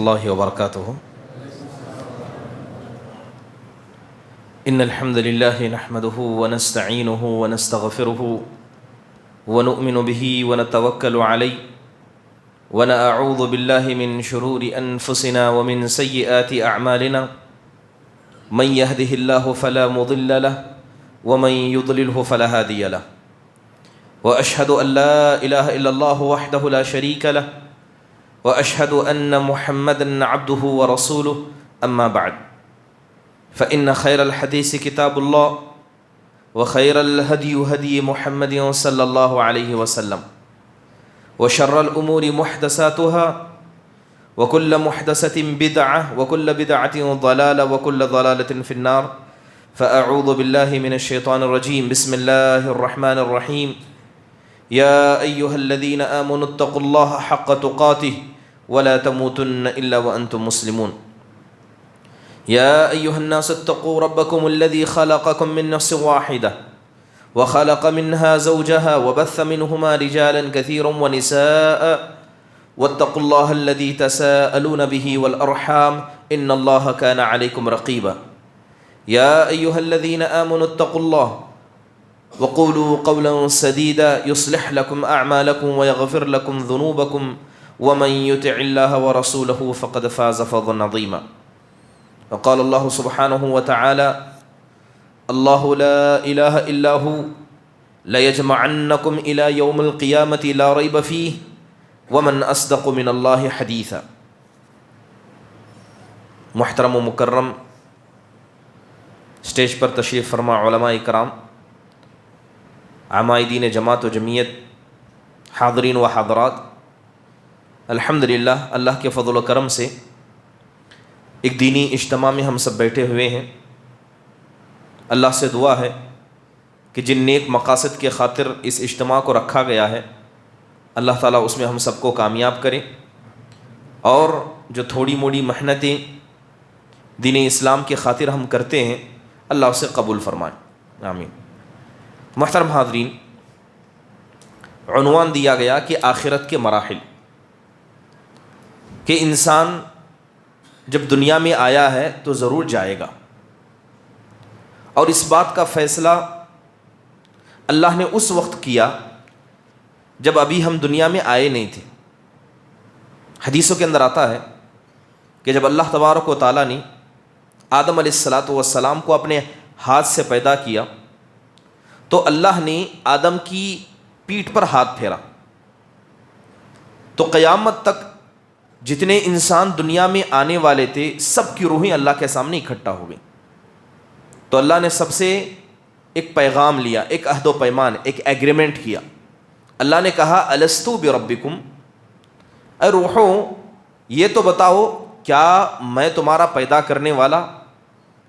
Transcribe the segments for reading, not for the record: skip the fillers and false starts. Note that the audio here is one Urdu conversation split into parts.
الله وبركاته. إن الحمد لله نحمده ونستعينه ونستغفره ونؤمن به ونتوكل عليه ونعوذ بالله من شرور أنفسنا ومن سيئات أعمالنا من يهده الله فلا مضل له ومن يضلله فلا هادي له وأشهد أن لا إله إلا الله وحده لا شريك له وأشهد أن محمدًا عبده ورسوله أما بعد فإن خير الحديث كتاب الله وخير الهدي هدي محمد صلى الله عليه وسلم وشر الأمور محدثاتها وكل محدثة بدعة وكل بدعة ضلالة وكل ضلالة في النار فأعوذ بالله من الشيطان الرجيم بسم الله الرحمن الرحيم يا أيها الذين آمنوا اتقوا الله حق تقاته ولا تموتن إلا وأنتم مسلمون يا أيها الناس اتقوا ربكم الذي خلقكم من نفس واحدة وخلق منها زوجها وبث منهما رجالا كثيرا ونساء واتقوا الله الذي تساءلون به والأرحام إن الله كان عليكم رقيبا يا أيها الذين آمنوا اتقوا الله وقولوا قولا سديدا يصلح لكم أعمالكم ويغفر لكم ذنوبكم ومن يطع الله ورسوله فقد فاز فوزا عظيما وقال الله سبحانه وتعالى الله لا إله إلا هو ليجمعنكم إلى يوم القيامة لا ريب فيه ومن أصدق من الله حديثا. محترم و مکرم اسٹیج پر تشریف فرما علماء کرام، عمائدین جماعت و جمعیت، حاضرین و حاضرات، الحمدللہ اللہ کے فضل و کرم سے ایک دینی اجتماع میں ہم سب بیٹھے ہوئے ہیں۔ اللہ سے دعا ہے کہ جن نیک مقاصد کے خاطر اس اجتماع کو رکھا گیا ہے اللہ تعالیٰ اس میں ہم سب کو کامیاب کرے، اور جو تھوڑی موڑی محنتیں دین اسلام کے خاطر ہم کرتے ہیں اللہ اسے قبول فرمائے، آمین۔ محترم حاضرین، عنوان دیا گیا کہ آخرت کے مراحل، کہ انسان جب دنیا میں آیا ہے تو ضرور جائے گا، اور اس بات کا فیصلہ اللہ نے اس وقت کیا جب ابھی ہم دنیا میں آئے نہیں تھے۔ حدیثوں کے اندر آتا ہے کہ جب اللہ تبارک و تعالیٰ نے آدم علیہ السلام کو اپنے ہاتھ سے پیدا کیا تو اللہ نے آدم کی پیٹھ پر ہاتھ پھیرا، تو قیامت تک جتنے انسان دنیا میں آنے والے تھے سب کی روحیں اللہ کے سامنے اکٹھا ہو گئیں۔ تو اللہ نے سب سے ایک پیغام لیا، ایک عہد و پیمان، ایک ایگریمنٹ کیا۔ اللہ نے کہا الستو بربکم، اے روحوں یہ تو بتاؤ کیا میں تمہارا پیدا کرنے والا،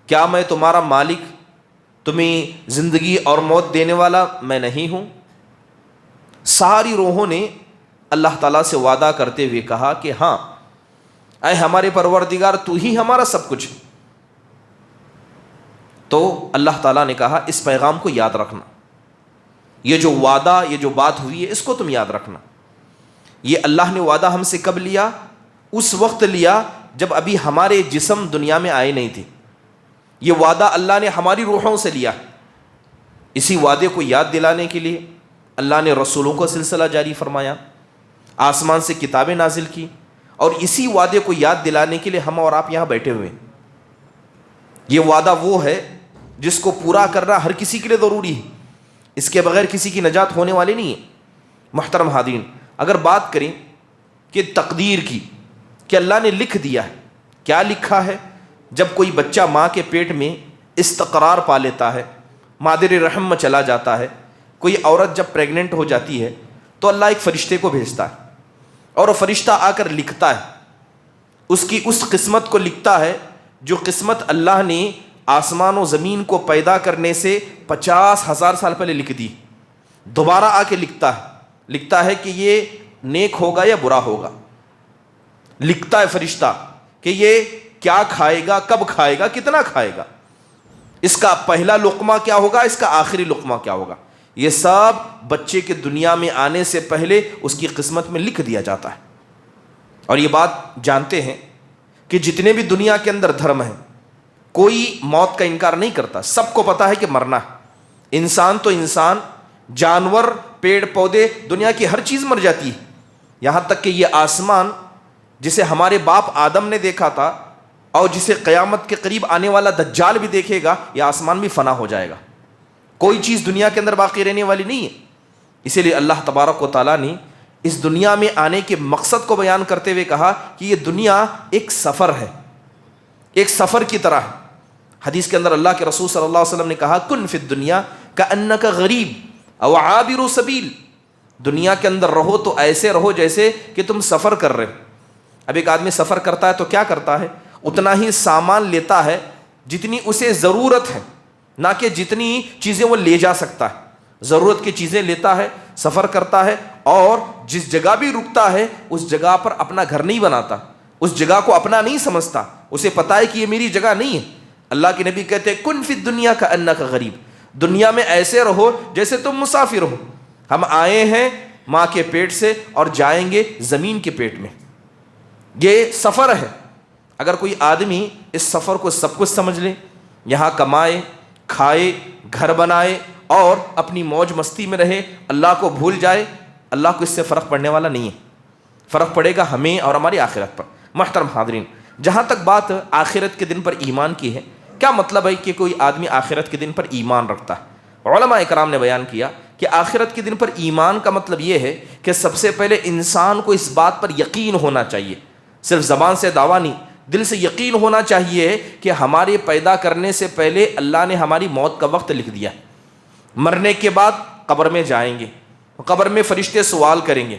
کیا میں تمہارا مالک، تمہیں زندگی اور موت دینے والا میں نہیں ہوں؟ ساری روحوں نے اللہ تعالیٰ سے وعدہ کرتے ہوئے کہا کہ ہاں اے ہمارے پروردگار تو ہی ہمارا سب کچھ۔ تو اللہ تعالیٰ نے کہا اس پیغام کو یاد رکھنا، یہ جو وعدہ، یہ جو بات ہوئی ہے اس کو تم یاد رکھنا۔ یہ اللہ نے وعدہ ہم سے کب لیا؟ اس وقت لیا جب ابھی ہمارے جسم دنیا میں آئے نہیں تھے۔ یہ وعدہ اللہ نے ہماری روحوں سے لیا۔ اسی وعدے کو یاد دلانے کے لیے اللہ نے رسولوں کو سلسلہ جاری فرمایا، آسمان سے کتابیں نازل کی، اور اسی وعدے کو یاد دلانے کے لیے ہم اور آپ یہاں بیٹھے ہوئے ہیں۔ یہ وعدہ وہ ہے جس کو پورا کرنا ہر کسی کے لیے ضروری ہے، اس کے بغیر کسی کی نجات ہونے والی نہیں ہے۔ محترم حاضرین، اگر بات کریں کہ تقدیر کی، کہ اللہ نے لکھ دیا ہے، کیا لکھا ہے؟ جب کوئی بچہ ماں کے پیٹ میں استقرار پا لیتا ہے، مادر رحم میں چلا جاتا ہے، کوئی عورت جب پریگننٹ ہو جاتی ہے تو اللہ ایک فرشتے کو بھیجتا ہے، اور وہ فرشتہ آ کر لکھتا ہے، اس کی اس قسمت کو لکھتا ہے جو قسمت اللہ نے آسمان و زمین کو پیدا کرنے سے 50,000 سال پہلے لکھ دی۔ دوبارہ آ کے لکھتا ہے کہ یہ نیک ہوگا یا برا ہوگا۔ لکھتا ہے فرشتہ کہ یہ کیا کھائے گا، کب کھائے گا، کتنا کھائے گا، اس کا پہلا لقمہ کیا ہوگا، اس کا آخری لقمہ کیا ہوگا۔ یہ سب بچے کے دنیا میں آنے سے پہلے اس کی قسمت میں لکھ دیا جاتا ہے۔ اور یہ بات جانتے ہیں کہ جتنے بھی دنیا کے اندر دھرم ہیں کوئی موت کا انکار نہیں کرتا، سب کو پتا ہے کہ مرنا ہے۔ انسان تو انسان، جانور، پیڑ پودے، دنیا کی ہر چیز مر جاتی ہے، یہاں تک کہ یہ آسمان جسے ہمارے باپ آدم نے دیکھا تھا اور جسے قیامت کے قریب آنے والا دجال بھی دیکھے گا، یہ آسمان بھی فنا ہو جائے گا، کوئی چیز دنیا کے اندر باقی رہنے والی نہیں ہے۔ اسی لیے اللہ تبارک و تعالیٰ نے اس دنیا میں آنے کے مقصد کو بیان کرتے ہوئے کہا کہ یہ دنیا ایک سفر ہے، ایک سفر کی طرح ہے۔ حدیث کے اندر اللہ کے رسول صلی اللہ علیہ وسلم نے کہا کن فی الدنیا کأنک غریب او عابر سبیل، دنیا کے اندر رہو تو ایسے رہو جیسے کہ تم سفر کر رہے ہو۔ اب ایک آدمی سفر کرتا ہے تو کیا کرتا ہے؟ اتنا ہی سامان لیتا ہے جتنی اسے ضرورت ہے، نہ کہ جتنی چیزیں وہ لے جا سکتا ہے۔ ضرورت کی چیزیں لیتا ہے، سفر کرتا ہے، اور جس جگہ بھی رکتا ہے اس جگہ پر اپنا گھر نہیں بناتا، اس جگہ کو اپنا نہیں سمجھتا، اسے پتا ہے کہ یہ میری جگہ نہیں ہے۔ اللہ کے نبی کہتے ہیں کن فی الدنیا کأنک غریب، دنیا میں ایسے رہو جیسے تم مسافر ہو۔ ہم آئے ہیں ماں کے پیٹ سے اور جائیں گے زمین کے پیٹ میں، یہ سفر ہے۔ اگر کوئی آدمی اس سفر کو سب کچھ سمجھ لے، یہاں کمائے، کھائے، گھر بنائے اور اپنی موج مستی میں رہے، اللہ کو بھول جائے، اللہ کو اس سے فرق پڑنے والا نہیں ہے، فرق پڑے گا ہمیں اور ہماری آخرت پر۔ محترم حاضرین، جہاں تک بات آخرت کے دن پر ایمان کی ہے، کیا مطلب ہے کہ کوئی آدمی آخرت کے دن پر ایمان رکھتا ہے؟ علماء اکرام نے بیان کیا کہ آخرت کے دن پر ایمان کا مطلب یہ ہے کہ سب سے پہلے انسان کو اس بات پر یقین ہونا چاہیے، صرف زبان سے دعویٰ نہیں، دل سے یقین ہونا چاہیے کہ ہمارے پیدا کرنے سے پہلے اللہ نے ہماری موت کا وقت لکھ دیا، مرنے کے بعد قبر میں جائیں گے، قبر میں فرشتے سوال کریں گے،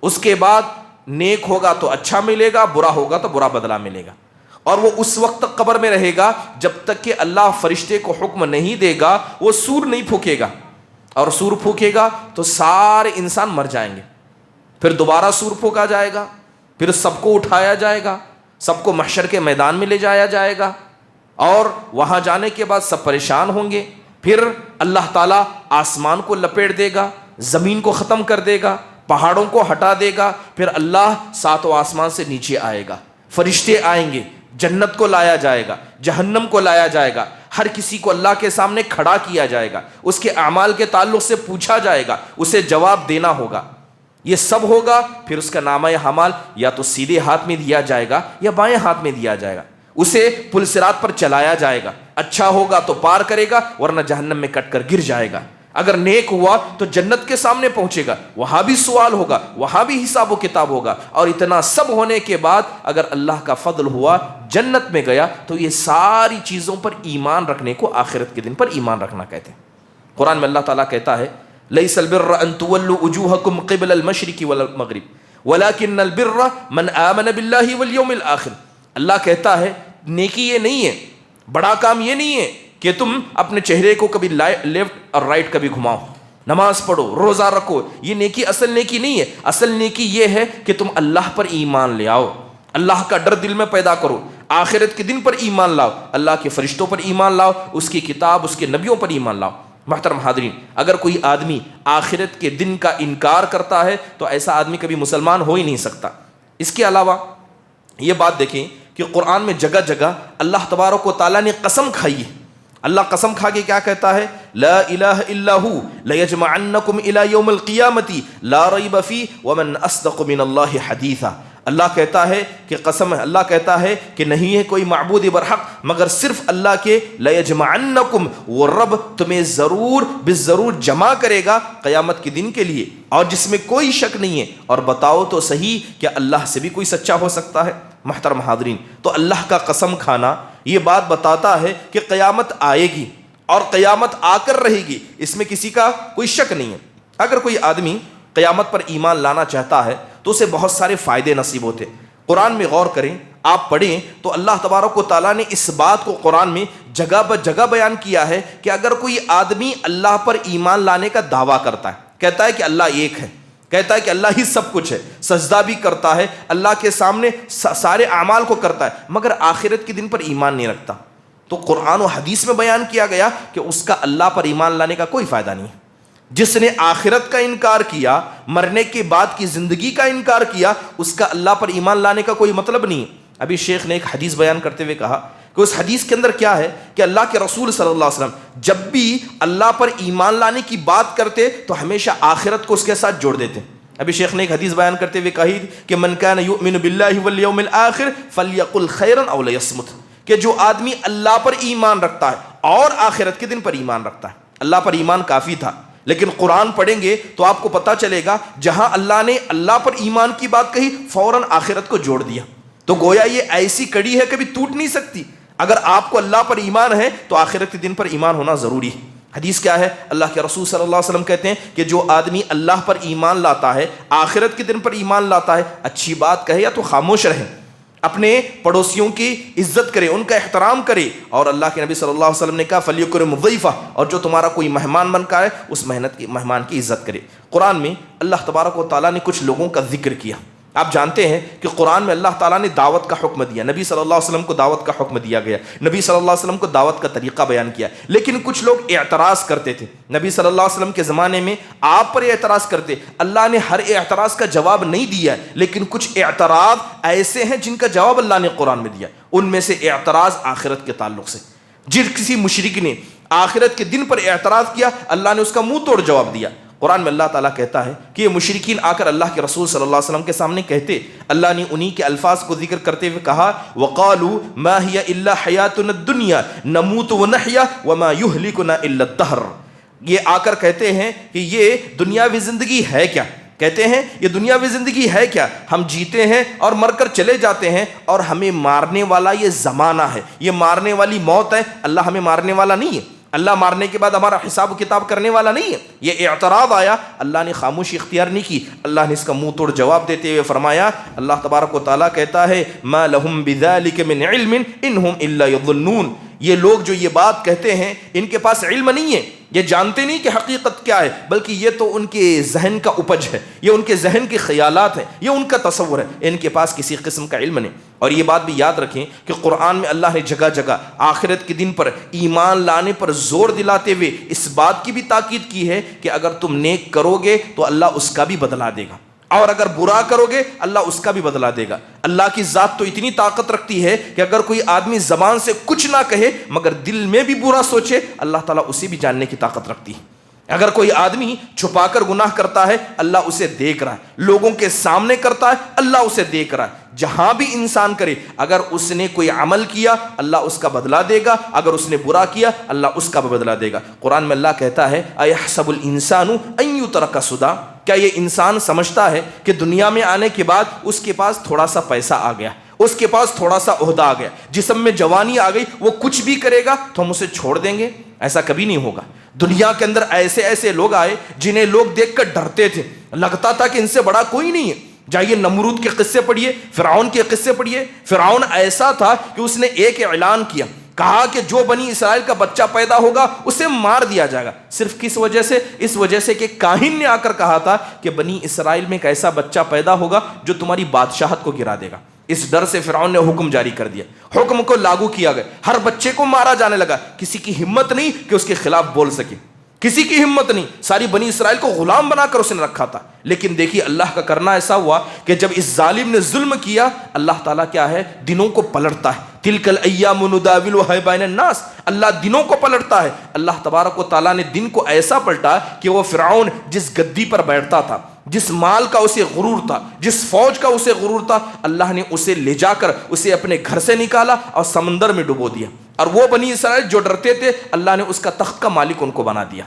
اس کے بعد نیک ہوگا تو اچھا ملے گا، برا ہوگا تو برا بدلہ ملے گا، اور وہ اس وقت تک قبر میں رہے گا جب تک کہ اللہ فرشتے کو حکم نہیں دے گا، وہ سور نہیں پھونکے گا، اور سور پھونکے گا تو سارے انسان مر جائیں گے، پھر دوبارہ سور پھونکا جائے گا، پھر سب کو اٹھایا جائے گا، سب کو محشر کے میدان میں لے جایا جائے گا، اور وہاں جانے کے بعد سب پریشان ہوں گے، پھر اللہ تعالیٰ آسمان کو لپیٹ دے گا، زمین کو ختم کر دے گا، پہاڑوں کو ہٹا دے گا، پھر اللہ ساتوں آسمان سے نیچے آئے گا، فرشتے آئیں گے، جنت کو لایا جائے گا، جہنم کو لایا جائے گا، ہر کسی کو اللہ کے سامنے کھڑا کیا جائے گا، اس کے اعمال کے تعلق سے پوچھا جائے گا، اسے جواب دینا ہوگا، یہ سب ہوگا۔ پھر اس کا نامہ اعمال یا تو سیدھے ہاتھ میں دیا جائے گا یا بائیں ہاتھ میں دیا جائے گا، اسے پل صراط پر چلایا جائے گا، اچھا ہوگا تو پار کرے گا ورنہ جہنم میں کٹ کر گر جائے گا، اگر نیک ہوا تو جنت کے سامنے پہنچے گا، وہاں بھی سوال ہوگا، وہاں بھی حساب و کتاب ہوگا، اور اتنا سب ہونے کے بعد اگر اللہ کا فضل ہوا جنت میں گیا تو یہ ساری چیزوں پر ایمان رکھنے کو آخرت کے دن پر ایمان رکھنا کہتے ہیں۔ قرآن میں اللہ تعالیٰ کہتا ہے لَيْسَ الْبِرَّ أَن تُوَلُّوا وُجُوهَكُمْ قِبْلَ الْمَشْرِقِ وَالْمَغْرِبِ وَلَكِنَّ الْبِرَّ مَنْ آمَنَ بِاللَّهِ وَالْيَوْمِ الْآخِرِ، اللہ کہتا ہے نیکی یہ نہیں ہے، بڑا کام یہ نہیں ہے کہ تم اپنے چہرے کو کبھی لیفٹ اور رائٹ کبھی گھماؤ، نماز پڑھو، روزہ رکھو، یہ نیکی اصل نیکی نہیں ہے۔ اصل نیکی یہ ہے کہ تم اللہ پر ایمان لے آؤ، اللہ کا ڈر دل میں پیدا کرو، آخرت کے دن پر ایمان لاؤ، اللہ کے فرشتوں پر ایمان لاؤ، اس کی کتاب، اس کے نبیوں پر ایمان لاؤ۔ محترم حاضرین، اگر کوئی آدمی آخرت کے دن کا انکار کرتا ہے تو ایسا آدمی کبھی مسلمان ہو ہی نہیں سکتا۔ اس کے علاوہ یہ بات دیکھیں کہ قرآن میں جگہ جگہ اللہ تبارک و تعالیٰ نے قسم کھائی ہے۔ اللہ قسم کھا کے کیا کہتا ہے؟ لا الہ الا ہو لیجمعنکم الی یوم القیامۃ لا ریب فیہ ومن اصدق من اللہ حدیثا۔ اللہ کہتا ہے کہ قسم ہے، اللہ کہتا ہے کہ نہیں ہے کوئی معبود برحق مگر صرف اللہ کے، لیجمعنکم، وہ رب تمہیں ضرور بالضرور جمع کرے گا قیامت کے دن کے لیے، اور جس میں کوئی شک نہیں ہے، اور بتاؤ تو صحیح کیا اللہ سے بھی کوئی سچا ہو سکتا ہے؟ محترم حاضرین، تو اللہ کا قسم کھانا یہ بات بتاتا ہے کہ قیامت آئے گی اور قیامت آ کر رہے گی، اس میں کسی کا کوئی شک نہیں ہے۔ اگر کوئی آدمی قیامت پر ایمان لانا چاہتا ہے تو اسے بہت سارے فائدے نصیب ہوتے۔ قرآن میں غور کریں، آپ پڑھیں تو اللہ تبارک و تعالیٰ نے اس بات کو قرآن میں جگہ بہ جگہ بیان کیا ہے کہ اگر کوئی آدمی اللہ پر ایمان لانے کا دعویٰ کرتا ہے، کہتا ہے کہ اللہ ایک ہے، کہتا ہے کہ اللہ ہی سب کچھ ہے، سجدہ بھی کرتا ہے، اللہ کے سامنے سارے اعمال کو کرتا ہے، مگر آخرت کے دن پر ایمان نہیں رکھتا، تو قرآن و حدیث میں بیان کیا گیا کہ اس کا اللہ پر ایمان لانے کا کوئی فائدہ نہیں ہے۔ جس نے آخرت کا انکار کیا، مرنے کے بعد کی زندگی کا انکار کیا، اس کا اللہ پر ایمان لانے کا کوئی مطلب نہیں ہے۔ ابھی شیخ نے ایک حدیث بیان کرتے ہوئے کہا کہ اس حدیث کے اندر کیا ہے کہ اللہ کے رسول صلی اللہ علیہ وسلم جب بھی اللہ پر ایمان لانے کی بات کرتے تو ہمیشہ آخرت کو اس کے ساتھ جوڑ دیتے. ابھی شیخ نے ایک حدیث بیان کرتے ہوئے کہی کہ من کان یؤمن باللہ والیوم الآخر فلیقل خیرا او لیصمت، کہ جو آدمی اللہ پر ایمان رکھتا ہے اور آخرت کے دن پر ایمان رکھتا ہے. اللہ پر ایمان کافی تھا، لیکن قرآن پڑھیں گے تو آپ کو پتا چلے گا جہاں اللہ نے اللہ پر ایمان کی بات کہی فوراً آخرت کو جوڑ دیا. تو گویا یہ ایسی کڑی ہے کبھی ٹوٹ نہیں سکتی. اگر آپ کو اللہ پر ایمان ہے تو آخرت کے دن پر ایمان ہونا ضروری ہے. حدیث کیا ہے؟ اللہ کے رسول صلی اللہ علیہ وسلم کہتے ہیں کہ جو آدمی اللہ پر ایمان لاتا ہے، آخرت کے دن پر ایمان لاتا ہے، اچھی بات کہے یا تو خاموش رہے، اپنے پڑوسیوں کی عزت کرے، ان کا احترام کرے. اور اللہ کے نبی صلی اللہ علیہ وسلم نے کہا فلیکرم ضیفہ، اور جو تمہارا کوئی مہمان بن کا ہے اس مہمان کی عزت کرے. قرآن میں اللہ تبارک و تعالیٰ نے کچھ لوگوں کا ذکر کیا. آپ جانتے ہیں کہ قرآن میں اللہ تعالیٰ نے دعوت کا حکم دیا، نبی صلی اللہ علیہ وسلم کو دعوت کا حکم دیا گیا، نبی صلی اللہ علیہ وسلم کو دعوت کا طریقہ بیان کیا. لیکن کچھ لوگ اعتراض کرتے تھے. نبی صلی اللہ علیہ وسلم کے زمانے میں آپ پر اعتراض کرتے. اللہ نے ہر اعتراض کا جواب نہیں دیا، لیکن کچھ اعتراض ایسے ہیں جن کا جواب اللہ نے قرآن میں دیا. ان میں سے اعتراض آخرت کے تعلق سے، جس کسی مشرک نے آخرت کے دن پر اعتراض کیا اللہ نے اس کا منہ توڑ جواب دیا. قرآن میں اللہ تعالیٰ کہتا ہے کہ یہ مشرکین آ کر اللہ کے رسول صلی اللہ علیہ وسلم کے سامنے کہتے. اللہ نے انہی کے الفاظ کو ذکر کرتے ہوئے کہا وَقَالُوا مَا هِيَ إِلَّا حَيَاتُنَا الدُّنْيَا نَمُوتُ وَنَحْيَا وَمَا يُهْلِكُنَا إِلَّا الدَّهْرُ. یہ آ کر کہتے ہیں کہ یہ دنیاوی زندگی ہے کیا؟ کہتے ہیں یہ دنیاوی زندگی ہے کیا؟ ہم جیتے ہیں اور مر کر چلے جاتے ہیں، اور ہمیں مارنے والا یہ زمانہ ہے، یہ مارنے والی موت ہے. اللہ ہمیں مارنے والا نہیں ہے، اللہ مارنے کے بعد ہمارا حساب و کتاب کرنے والا نہیں ہے. یہ اعتراض آیا، اللہ نے خاموشی اختیار نہیں کی، اللہ نے اس کا منہ توڑ جواب دیتے ہوئے فرمایا. اللہ تبارک و تعالیٰ کہتا ہے ما لهم بذلك من علم انهم الا يظنون. یہ لوگ جو یہ بات کہتے ہیں ان کے پاس علم نہیں ہے، یہ جانتے نہیں کہ حقیقت کیا ہے، بلکہ یہ تو ان کے ذہن کا اپج ہے، یہ ان کے ذہن کے خیالات ہیں، یہ ان کا تصور ہے، ان کے پاس کسی قسم کا علم نہیں. اور یہ بات بھی یاد رکھیں کہ قرآن میں اللہ نے جگہ جگہ آخرت کے دن پر ایمان لانے پر زور دلاتے ہوئے اس بات کی بھی تاکید کی ہے کہ اگر تم نیک کرو گے تو اللہ اس کا بھی بدلہ دے گا، اور اگر برا کرو گے اللہ اس کا بھی بدلہ دے گا. اللہ کی ذات تو اتنی طاقت رکھتی ہے کہ اگر کوئی آدمی زبان سے کچھ نہ کہے مگر دل میں بھی برا سوچے، اللہ تعالیٰ اسے بھی جاننے کی طاقت رکھتی ہے. اگر کوئی آدمی چھپا کر گناہ کرتا ہے اللہ اسے دیکھ رہا ہے، لوگوں کے سامنے کرتا ہے اللہ اسے دیکھ رہا ہے. جہاں بھی انسان کرے اگر اس نے کوئی عمل کیا اللہ اس کا بدلہ دے گا، اگر اس نے برا کیا اللہ اس کا بھی بدلہ دے گا. قرآن میں اللہ کہتا ہے اَيَحْسَبُ الْإِنسَانُ أَن يُتْرَكَ سُدًى. کیا یہ انسان سمجھتا ہے کہ دنیا میں آنے کے بعد اس کے پاس تھوڑا سا پیسہ آ گیا، اس کے پاس تھوڑا سا عہدہ آ گیا، جسم میں جوانی آ گئی، وہ کچھ بھی کرے گا تو ہم اسے چھوڑ دیں گے؟ ایسا کبھی نہیں ہوگا. دنیا کے اندر ایسے لوگ آئے جنہیں لوگ دیکھ کر ڈرتے تھے، لگتا تھا کہ ان سے بڑا کوئی نہیں ہے. جائیے نمرود کے قصے پڑھیے، فرعون کے قصے پڑھیے. فرعون ایسا تھا کہ اس نے ایک اعلان کیا، کہا کہ جو بنی اسرائیل کا بچہ پیدا ہوگا اسے مار دیا جائے گا. صرف کس وجہ سے؟ اس وجہ سے کہ کاہن نے آ کر کہا تھا کہ بنی اسرائیل میں ایک ایسا بچہ پیدا ہوگا جو تمہاری بادشاہت کو گرا دے گا. اس ڈر سے فرعون نے حکم جاری کر دیا، حکم کو لاگو کیا گیا، ہر بچے کو مارا جانے لگا. کسی کی ہمت نہیں کہ اس کے خلاف بول سکے، کسی کی ہمت نہیں. ساری بنی اسرائیل کو غلام بنا کر اس نے رکھا تھا. لیکن دیکھیے اللہ کا کرنا ایسا ہوا کہ جب اس ظالم نے ظلم کیا اللہ تعالیٰ کیا ہے دنوں کو پلٹتا ہے. تلک الایام نداولها بین الناس. اللہ دنوں کو پلٹتا ہے. اللہ تبارک و تعالیٰ نے دن کو ایسا پلٹا کہ وہ فرعون جس گدی پر بیٹھتا تھا، جس مال کا اسے غرور تھا، جس فوج کا اسے غرور تھا، اللہ نے اسے لے جا کر اسے اپنے گھر سے نکالا اور سمندر میں ڈبو دیا. اور وہ بنی اسرائیل جو ڈرتے تھے اللہ نے اس کا تخت کا مالک ان کو بنا دیا.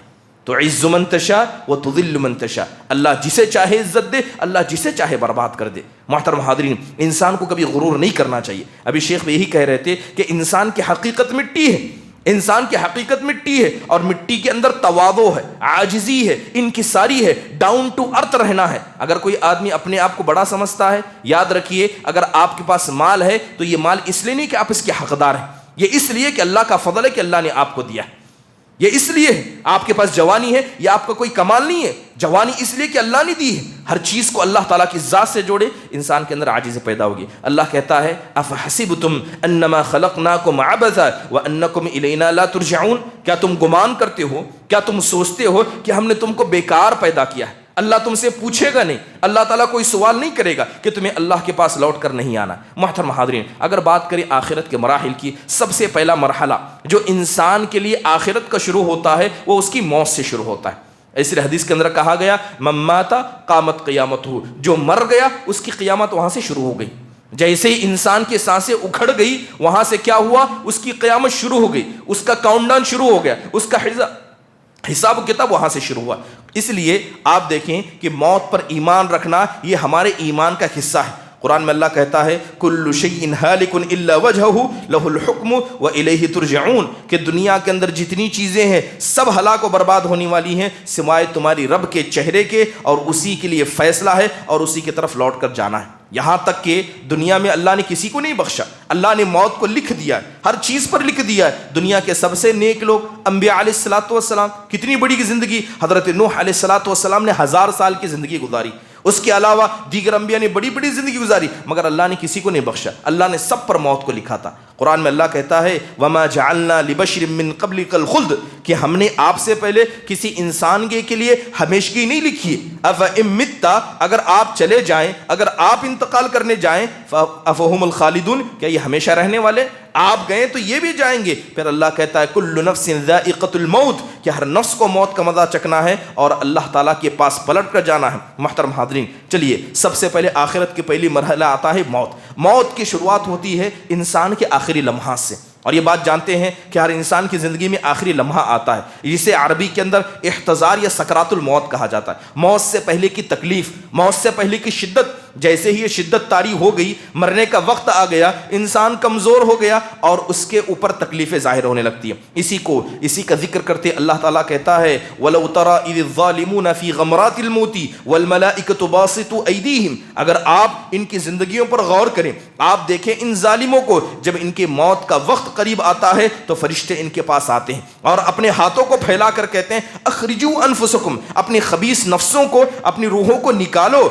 تو عز من تشاء و تذل من تشاء. اللہ جسے چاہے عزت دے، اللہ جسے چاہے برباد کر دے. محترم حاضرین، انسان کو کبھی غرور نہیں کرنا چاہیے. ابھی شیخ بھی یہی کہہ رہے تھے کہ انسان کی حقیقت مٹی ہے، انسان کی حقیقت مٹی ہے، اور مٹی کے اندر تواضع ہے، عاجزی ہے، انکساری ہے، ڈاؤن ٹو ارتھ رہنا ہے. اگر کوئی آدمی اپنے آپ کو بڑا سمجھتا ہے، یاد رکھیے اگر آپ کے پاس مال ہے تو یہ مال اس لیے نہیں کہ آپ اس کے حقدار ہیں، یہ اس لیے کہ اللہ کا فضل ہے کہ اللہ نے آپ کو دیا ہے. یہ اس لیے ہے. آپ کے پاس جوانی ہے یہ آپ کا کوئی کمال نہیں ہے، جوانی اس لیے کہ اللہ نے دی ہے. ہر چیز کو اللہ تعالیٰ کی ذات سے جوڑے، انسان کے اندر عاجزی پیدا ہوگی. اللہ کہتا ہے افحسبتم انما خلقناکم عبثا وانکم الینا لا ترجعون. کیا تم گمان کرتے ہو، کیا تم سوچتے ہو کہ ہم نے تم کو بیکار پیدا کیا ہے، اللہ تم سے پوچھے گا نہیں، اللہ تعالیٰ کوئی سوال نہیں کرے گا کہ تمہیں اللہ کے پاس لوٹ کر نہیں آنا۔ محترم حاضرین، اگر بات کریں آخرت کے مراحل کی، سب سے پہلا مرحلہ جو انسان کے لیے آخرت کا شروع ہوتا ہے وہ اس کی موت سے شروع ہوتا ہے۔ اس لیے حدیث کے اندر کہا گیا من مات قامت قیامتہ، جو مر گیا اس کی قیامت وہاں سے شروع ہو گئی۔ جیسے ہی انسان کی سانسیں اکھڑ گئی وہاں سے کیا ہوا، اس کی قیامت شروع ہو گئی، اس کا کاؤنٹ ڈاؤن شروع ہو گیا، اس کا حساب و کتاب وہاں سے شروع ہوا۔ اس لیے آپ دیکھیں کہ موت پر ایمان رکھنا یہ ہمارے ایمان کا حصہ ہے۔ قرآن میں اللہ کہتا ہے کل شیء ہالک الا وجہہ لہ الحکم والیہ ترجعون، کہ دنیا کے اندر جتنی چیزیں ہیں سب ہلاک و برباد ہونے والی ہیں سوائے تمہاری رب کے چہرے کے، اور اسی کے لیے فیصلہ ہے اور اسی کی طرف لوٹ کر جانا ہے۔ یہاں تک کہ دنیا میں اللہ نے کسی کو نہیں بخشا، اللہ نے موت کو لکھ دیا ہے، ہر چیز پر لکھ دیا ہے۔ دنیا کے سب سے نیک لوگ انبیاء علیہ الصلوۃ والسلام، کتنی بڑی زندگی، حضرت نوح علیہ الصلوۃ والسلام نے 1000 سال کی زندگی گزاری، اس کے علاوہ دیگر انبیاء نے بڑی بڑی زندگی گزاری، مگر اللہ نے کسی کو نہیں بخشا، اللہ نے سب پر موت کو لکھا تھا۔ قرآن میں اللہ کہتا ہے وما جعلنا لبشر من قبلک الخلد، کہ ہم نے آپ سے پہلے کسی انسان کے لیے ہمیشگی نہیں لکھی۔ افإن مت، اگر آپ چلے جائیں، اگر آپ انتقال کرنے جائیں، افہم الخالدون، کیا یہ ہمیشہ رہنے والے؟ آپ گئے تو یہ بھی جائیں گے۔ پھر اللہ کہتا ہے کل نفس ذائقۃ الموت، کہ ہر نفس کو موت کا مزہ چکھنا ہے اور اللہ تعالیٰ کے پاس پلٹ کر جانا ہے۔ محترم حاضرین، چلیے سب سے پہلے آخرت کے پہلی مرحلہ آتا ہے موت۔ موت کی شروعات ہوتی ہے انسان کے آخری لمحات سے، اور یہ بات جانتے ہیں کہ ہر انسان کی زندگی میں آخری لمحہ آتا ہے جسے عربی کے اندر احتضار یا سکرات الموت کہا جاتا ہے۔ موت سے پہلے کی تکلیف، موت سے پہلے کی شدت، جیسے ہی یہ شدت طاری ہو گئی، مرنے کا وقت آ گیا، انسان کمزور ہو گیا اور اس کے اوپر تکلیفیں ظاہر ہونے لگتی ہیں۔ اسی کا ذکر کرتے اللہ تعالیٰ کہتا ہے وَلَوْ تَرَىٰ إِذِ الظَّالِمُونَ فِي غَمْرَاتِ الْمَوْتِ وَالْمَلَائِكَةُ بَاسِطُو أَيْدِيهِمْ، اگر آپ ان کی زندگیوں پر غور کریں، آپ دیکھیں ان ظالموں کو جب ان کی موت کا وقت قریب آتا ہے تو فرشتے ان کے پاس آتے ہیں اور اپنے ہاتھوں کو پھیلا کر کہتے ہیں اخرجوا انفسکم، اپنی خبیث نفسوں کو، اپنی روحوں کو نکالو،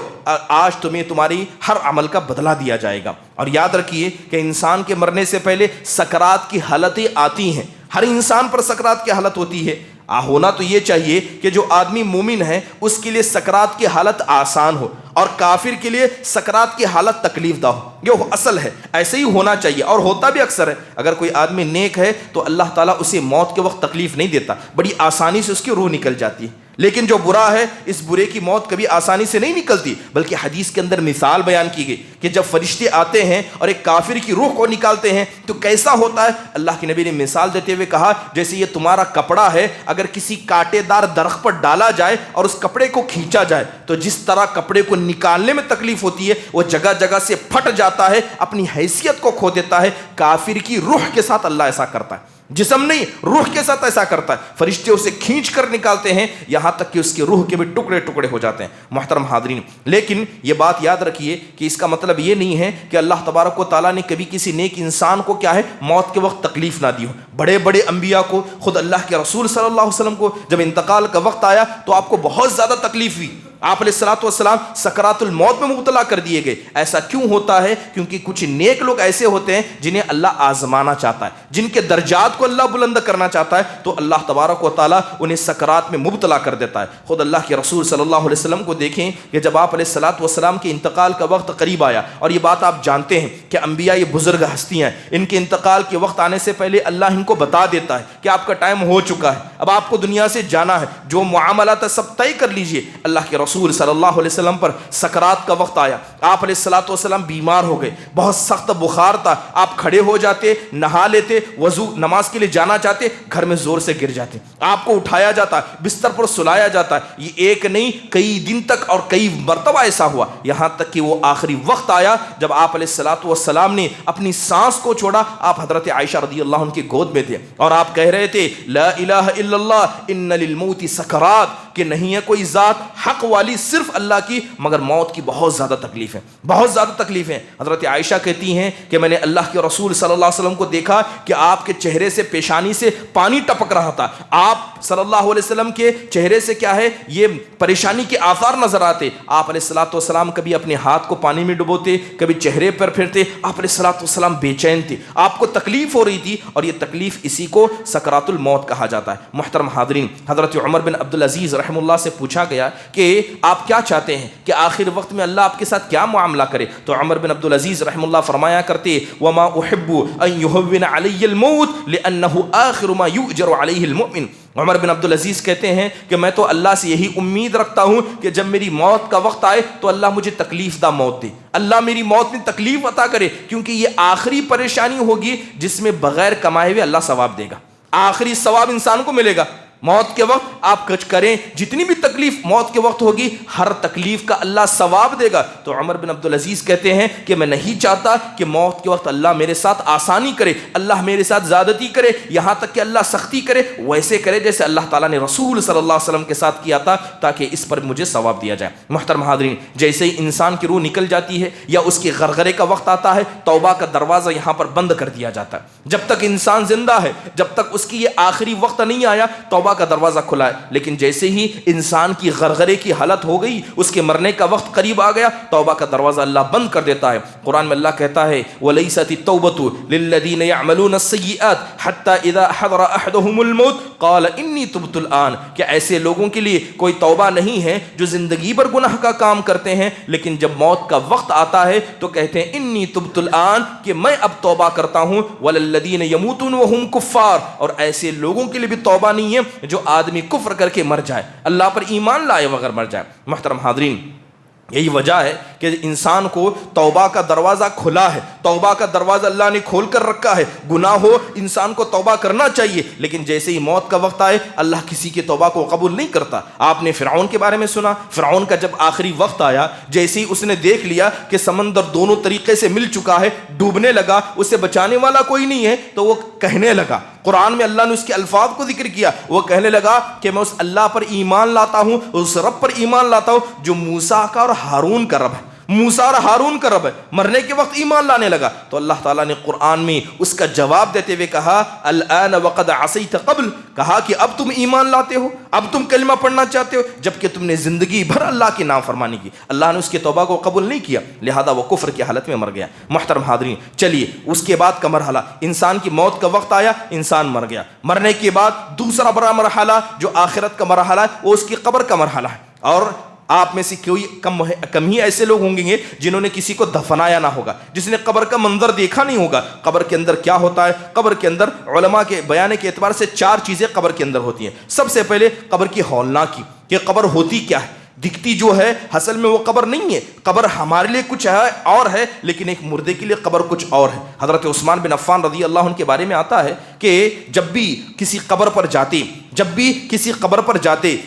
آج تمہیں تمہاری ہر عمل کا بدلہ دیا جائے گا۔ اور یاد رکھیے کہ انسان کے مرنے سے پہلے سکرات کی حالتیں آتی ہیں، ہر انسان پر سکرات کی حالت ہوتی ہے۔ ہونا تو یہ چاہیے کہ جو آدمی مومن ہے اس کے لیے سکرات کی حالت آسان ہو اور کافر کے لیے سکرات کی حالت تکلیف دہ ہو، یہ اصل ہے، ایسے ہی ہونا چاہیے اور ہوتا بھی اکثر ہے۔ اگر کوئی آدمی نیک ہے تو اللہ تعالیٰ اسے موت کے وقت تکلیف نہیں دیتا، بڑی آسانی سے اس کی روح نکل جاتی ہے۔ لیکن جو برا ہے اس برے کی موت کبھی آسانی سے نہیں نکلتی، بلکہ حدیث کے اندر مثال بیان کی گئی کہ جب فرشتے آتے ہیں اور ایک کافر کی روح کو نکالتے ہیں تو کیسا ہوتا ہے۔ اللہ کے نبی نے مثال دیتے ہوئے کہا جیسے یہ تمہارا کپڑا ہے، اگر کسی کانٹے دار درخت پر ڈالا جائے اور اس کپڑے کو کھینچا جائے تو جس طرح کپڑے کو نکالنے میں تکلیف ہوتی ہے وہ جگہ جگہ سے پھٹ جاتا ہے، اپنی حیثیت کو کھو دیتا ہے۔ کافر کی روح کے ساتھ اللہ ایسا کرتا ہے، جسم نہیں، روح کے ساتھ ایسا کرتا ہے۔ فرشتے اسے کھینچ کر نکالتے ہیں یہاں تک کہ اس کی روح کے بھی ٹکڑے ٹکڑے ہو جاتے ہیں۔ محترم حاضرین، لیکن یہ بات یاد رکھیے کہ اس کا مطلب یہ نہیں ہے کہ اللہ تبارک و تعالیٰ نے کبھی کسی نیک انسان کو کیا ہے موت کے وقت تکلیف نہ دی ہو۔ بڑے بڑے انبیاء کو، خود اللہ کے رسول صلی اللہ علیہ وسلم کو جب انتقال کا وقت آیا تو آپ کو بہت زیادہ تکلیف ہوئی، آپ علیہ الصلوۃ والسلام سکرات الموت میں مبتلا کر دیے گئے۔ ایسا کیوں ہوتا ہے؟ کیونکہ کچھ نیک لوگ ایسے ہوتے ہیں جنہیں اللہ آزمانا چاہتا ہے، جن کے درجات کو اللہ بلند کرنا چاہتا ہے، تو اللہ تبارک و تعالیٰ انہیں سکرات میں مبتلا کر دیتا ہے۔ خود اللہ کے رسول صلی اللہ علیہ وسلم کو دیکھیں کہ جب آپ علیہ الصلوۃ والسلام کے انتقال کا وقت قریب آیا، اور یہ بات آپ جانتے ہیں کہ انبیاء یہ بزرگ ہستیاں ہیں، ان کے انتقال کے وقت آنے سے پہلے اللہ ان کو بتا دیتا ہے کہ آپ کا ٹائم ہو چکا ہے، اب آپ کو دنیا سے جانا ہے، جو معاملات سب طے کر لیجئے۔ اللہ کے رسول صلی اللہ علیہ وسلم پر سکرات کا وقت آیا، آپ علیہ الصلوۃ والسلام بیمار ہو گئے، بہت سخت بخار تھا، آپ کھڑے ہو جاتے، نہا لیتے، وضو نماز کے لیے جانا چاہتے، گھر میں زور سے گر جاتے، آپ کو اٹھایا جاتا، بستر پر سلایا جاتا۔ یہ ایک نہیں کئی دن تک اور کئی مرتبہ ایسا ہوا، یہاں تک کہ وہ آخری وقت آیا جب آپ علیہ الصلوۃ والسلام نے اپنی سانس کو چھوڑا۔ آپ حضرت عائشہ رضی اللہ عنہ کی گود میں تھے اور آپ کہہ رہے تھے لا الہ الا اللہ ان للموت سکرات، کہ نہیں ہے کوئی ذات حق والی صرف اللہ کی، مگر موت کی بہت زیادہ تکلیف ہے، بہت زیادہ تکلیف ہے۔ حضرت عائشہ کہتی ہیں کہ میں نے اللہ کے رسول صلی اللہ علیہ وسلم کو دیکھا کہ آپ کے چہرے سے، پیشانی سے پانی ٹپک رہا تھا، آپ صلی اللہ علیہ وسلم کے چہرے سے کیا ہے یہ پریشانی کے آثار نظر آتے۔ آپ علیہ الصلوۃ والسلام کبھی اپنے ہاتھ کو پانی میں ڈبوتے، کبھی چہرے پر پھرتے، آپ علیہ الصلوۃ والسلام بے چین تھے، آپ کو تکلیف ہو رہی تھی، اور یہ تکلیف اسی کو سکرات الموت کہا جاتا ہے۔ محترم حاضرین، حضرت عمر بن عبدالعزیز رحمہ اللہ سے پوچھا گیا کہ آپ کیا چاہتے ہیں کہ آخر وقت میں اللہ آپ کے ساتھ کیا معاملہ کرے؟ تو عمر بن عبدالعزیز رحمہ اللہ فرمایا کرتے وما احب ان يهون علی الموت لانه آخر ما یؤجر علیہ المؤمن. عمر بن عبدالعزیز کہتے ہیں کہ میں تو اللہ سے یہی امید رکھتا ہوں کہ جب میری موت کا وقت آئے تو اللہ مجھے تکلیف دہ موت دے، اللہ میری موت میں تکلیف عطا کرے، کیونکہ یہ آخری پریشانی ہوگی جس میں بغیر کمائے ہوئے اللہ ثواب دے گا. آخری ثواب انسان کو ملے گا. موت کے وقت آپ کچھ کریں، جتنی بھی تکلیف موت کے وقت ہوگی ہر تکلیف کا اللہ ثواب دے گا. تو عمر بن عبدالعزیز کہتے ہیں کہ میں نہیں چاہتا کہ موت کے وقت اللہ میرے ساتھ آسانی کرے، اللہ میرے ساتھ زیادتی کرے، یہاں تک کہ اللہ سختی کرے، ویسے کرے جیسے اللہ تعالیٰ نے رسول صلی اللہ علیہ وسلم کے ساتھ کیا تھا، تاکہ اس پر مجھے ثواب دیا جائے. محترم حاضرین، جیسے ہی انسان کی روح نکل جاتی ہے یا اس کے غرغرے کا وقت آتا ہے، توبہ کا دروازہ یہاں پر بند کر دیا جاتا ہے. جب تک انسان زندہ ہے، جب تک اس کی یہ آخری وقت نہیں آیا، توبہ کا دروازہ کھلا ہے. لیکن جیسے ہی انسان کی غرغرے کی حالت ہو گئی، اس کے مرنے کا وقت قریب آ گیا، توبہ کا دروازہ اللہ بند کر دیتا ہے. قرآن میں اللہ کہتا ہے وَلَيْسَتِ التَّوْبَةُ لِلَّذِينَ يَعْمَلُونَ السَّيِّئَاتِ حَتَّى إِذَا حَضَرَ أَحَدَهُمُ الْمَوْتُ قَالَ إِنِّي تُبْتُ الْآنَ. کہ ایسے لوگوں کے لیے کوئی توبہ نہیں ہے جو زندگی بھر گناہ کا کام کرتے ہیں، لیکن جب موت کا وقت آتا ہے تو کہتے ہیں انی تبت الآن، کہ میں اب توبہ کرتا ہوں. وَلَلَّذِينَ يَمُوتُونَ وَهُمْ كُفَّارٌ. اور ایسے لوگوں کے لیے بھی توبہ نہیں ہے جو آدمی کفر کر کے مر جائے، اللہ پر ایمان لائے بغیر مر جائے. محترم حاضرین، یہی وجہ ہے کہ انسان کو توبہ کا دروازہ کھلا ہے، توبہ کا دروازہ اللہ نے کھول کر رکھا ہے. گناہ ہو انسان کو توبہ کرنا چاہیے، لیکن جیسے ہی موت کا وقت آئے اللہ کسی کی توبہ کو قبول نہیں کرتا. آپ نے فرعون کے بارے میں سنا، فرعون کا جب آخری وقت آیا، جیسے ہی اس نے دیکھ لیا کہ سمندر دونوں طریقے سے مل چکا ہے، ڈوبنے لگا، اسے بچانے والا کوئی نہیں ہے، تو وہ کہنے لگا، قرآن میں اللہ نے اس کے الفاظ کو ذکر کیا، وہ کہنے لگا کہ میں اس اللہ پر ایمان لاتا ہوں، اس رب پر ایمان لاتا ہوں جو موسیٰ کا اور ہارون کا رب ہے، موسیٰ اور ہارون کا رب ہے. مرنے کے وقت ایمان لانے لگا. تو اللہ تعالیٰ نے قرآن میں اس کا جواب دیتے ہوئے کہا الآن وقد عصیت قبل، کہا کہ اب تم ایمان لاتے ہو، اب تم کلمہ پڑھنا چاہتے ہو، جبکہ تم نے زندگی بھر اللہ کی نافرمانی کی. اللہ نے اس کی توبہ کو قبول نہیں کیا، لہذا وہ کفر کی حالت میں مر گیا. محترم حاضرین، چلیے اس کے بعد کا مرحلہ، انسان کی موت کا وقت آیا، انسان مر گیا. مرنے کے بعد دوسرا بڑا مرحلہ جو آخرت کا مرحلہ ہے، وہ اس کی قبر کا مرحلہ ہے. اور آپ میں سے کوئی کم ہی ایسے لوگ ہوں گے جنہوں نے کسی کو دفنایا نہ ہوگا، جس نے قبر کا منظر دیکھا نہیں ہوگا. قبر کے اندر کیا ہوتا ہے؟ قبر کے اندر علماء کے بیان کے اعتبار سے 4 چیزیں قبر کے اندر ہوتی ہیں. سب سے پہلے قبر کی ہولناکی، کہ قبر ہوتی کیا ہے. دکھتی جو ہے اصل میں وہ قبر نہیں ہے، قبر ہمارے لیے کچھ ہے اور ہے، لیکن ایک مردے کے لیے قبر کچھ اور ہے. حضرت عثمان بن عفان رضی اللہ عنہ کے بارے میں آتا ہے کہ جب بھی کسی قبر پر جاتے،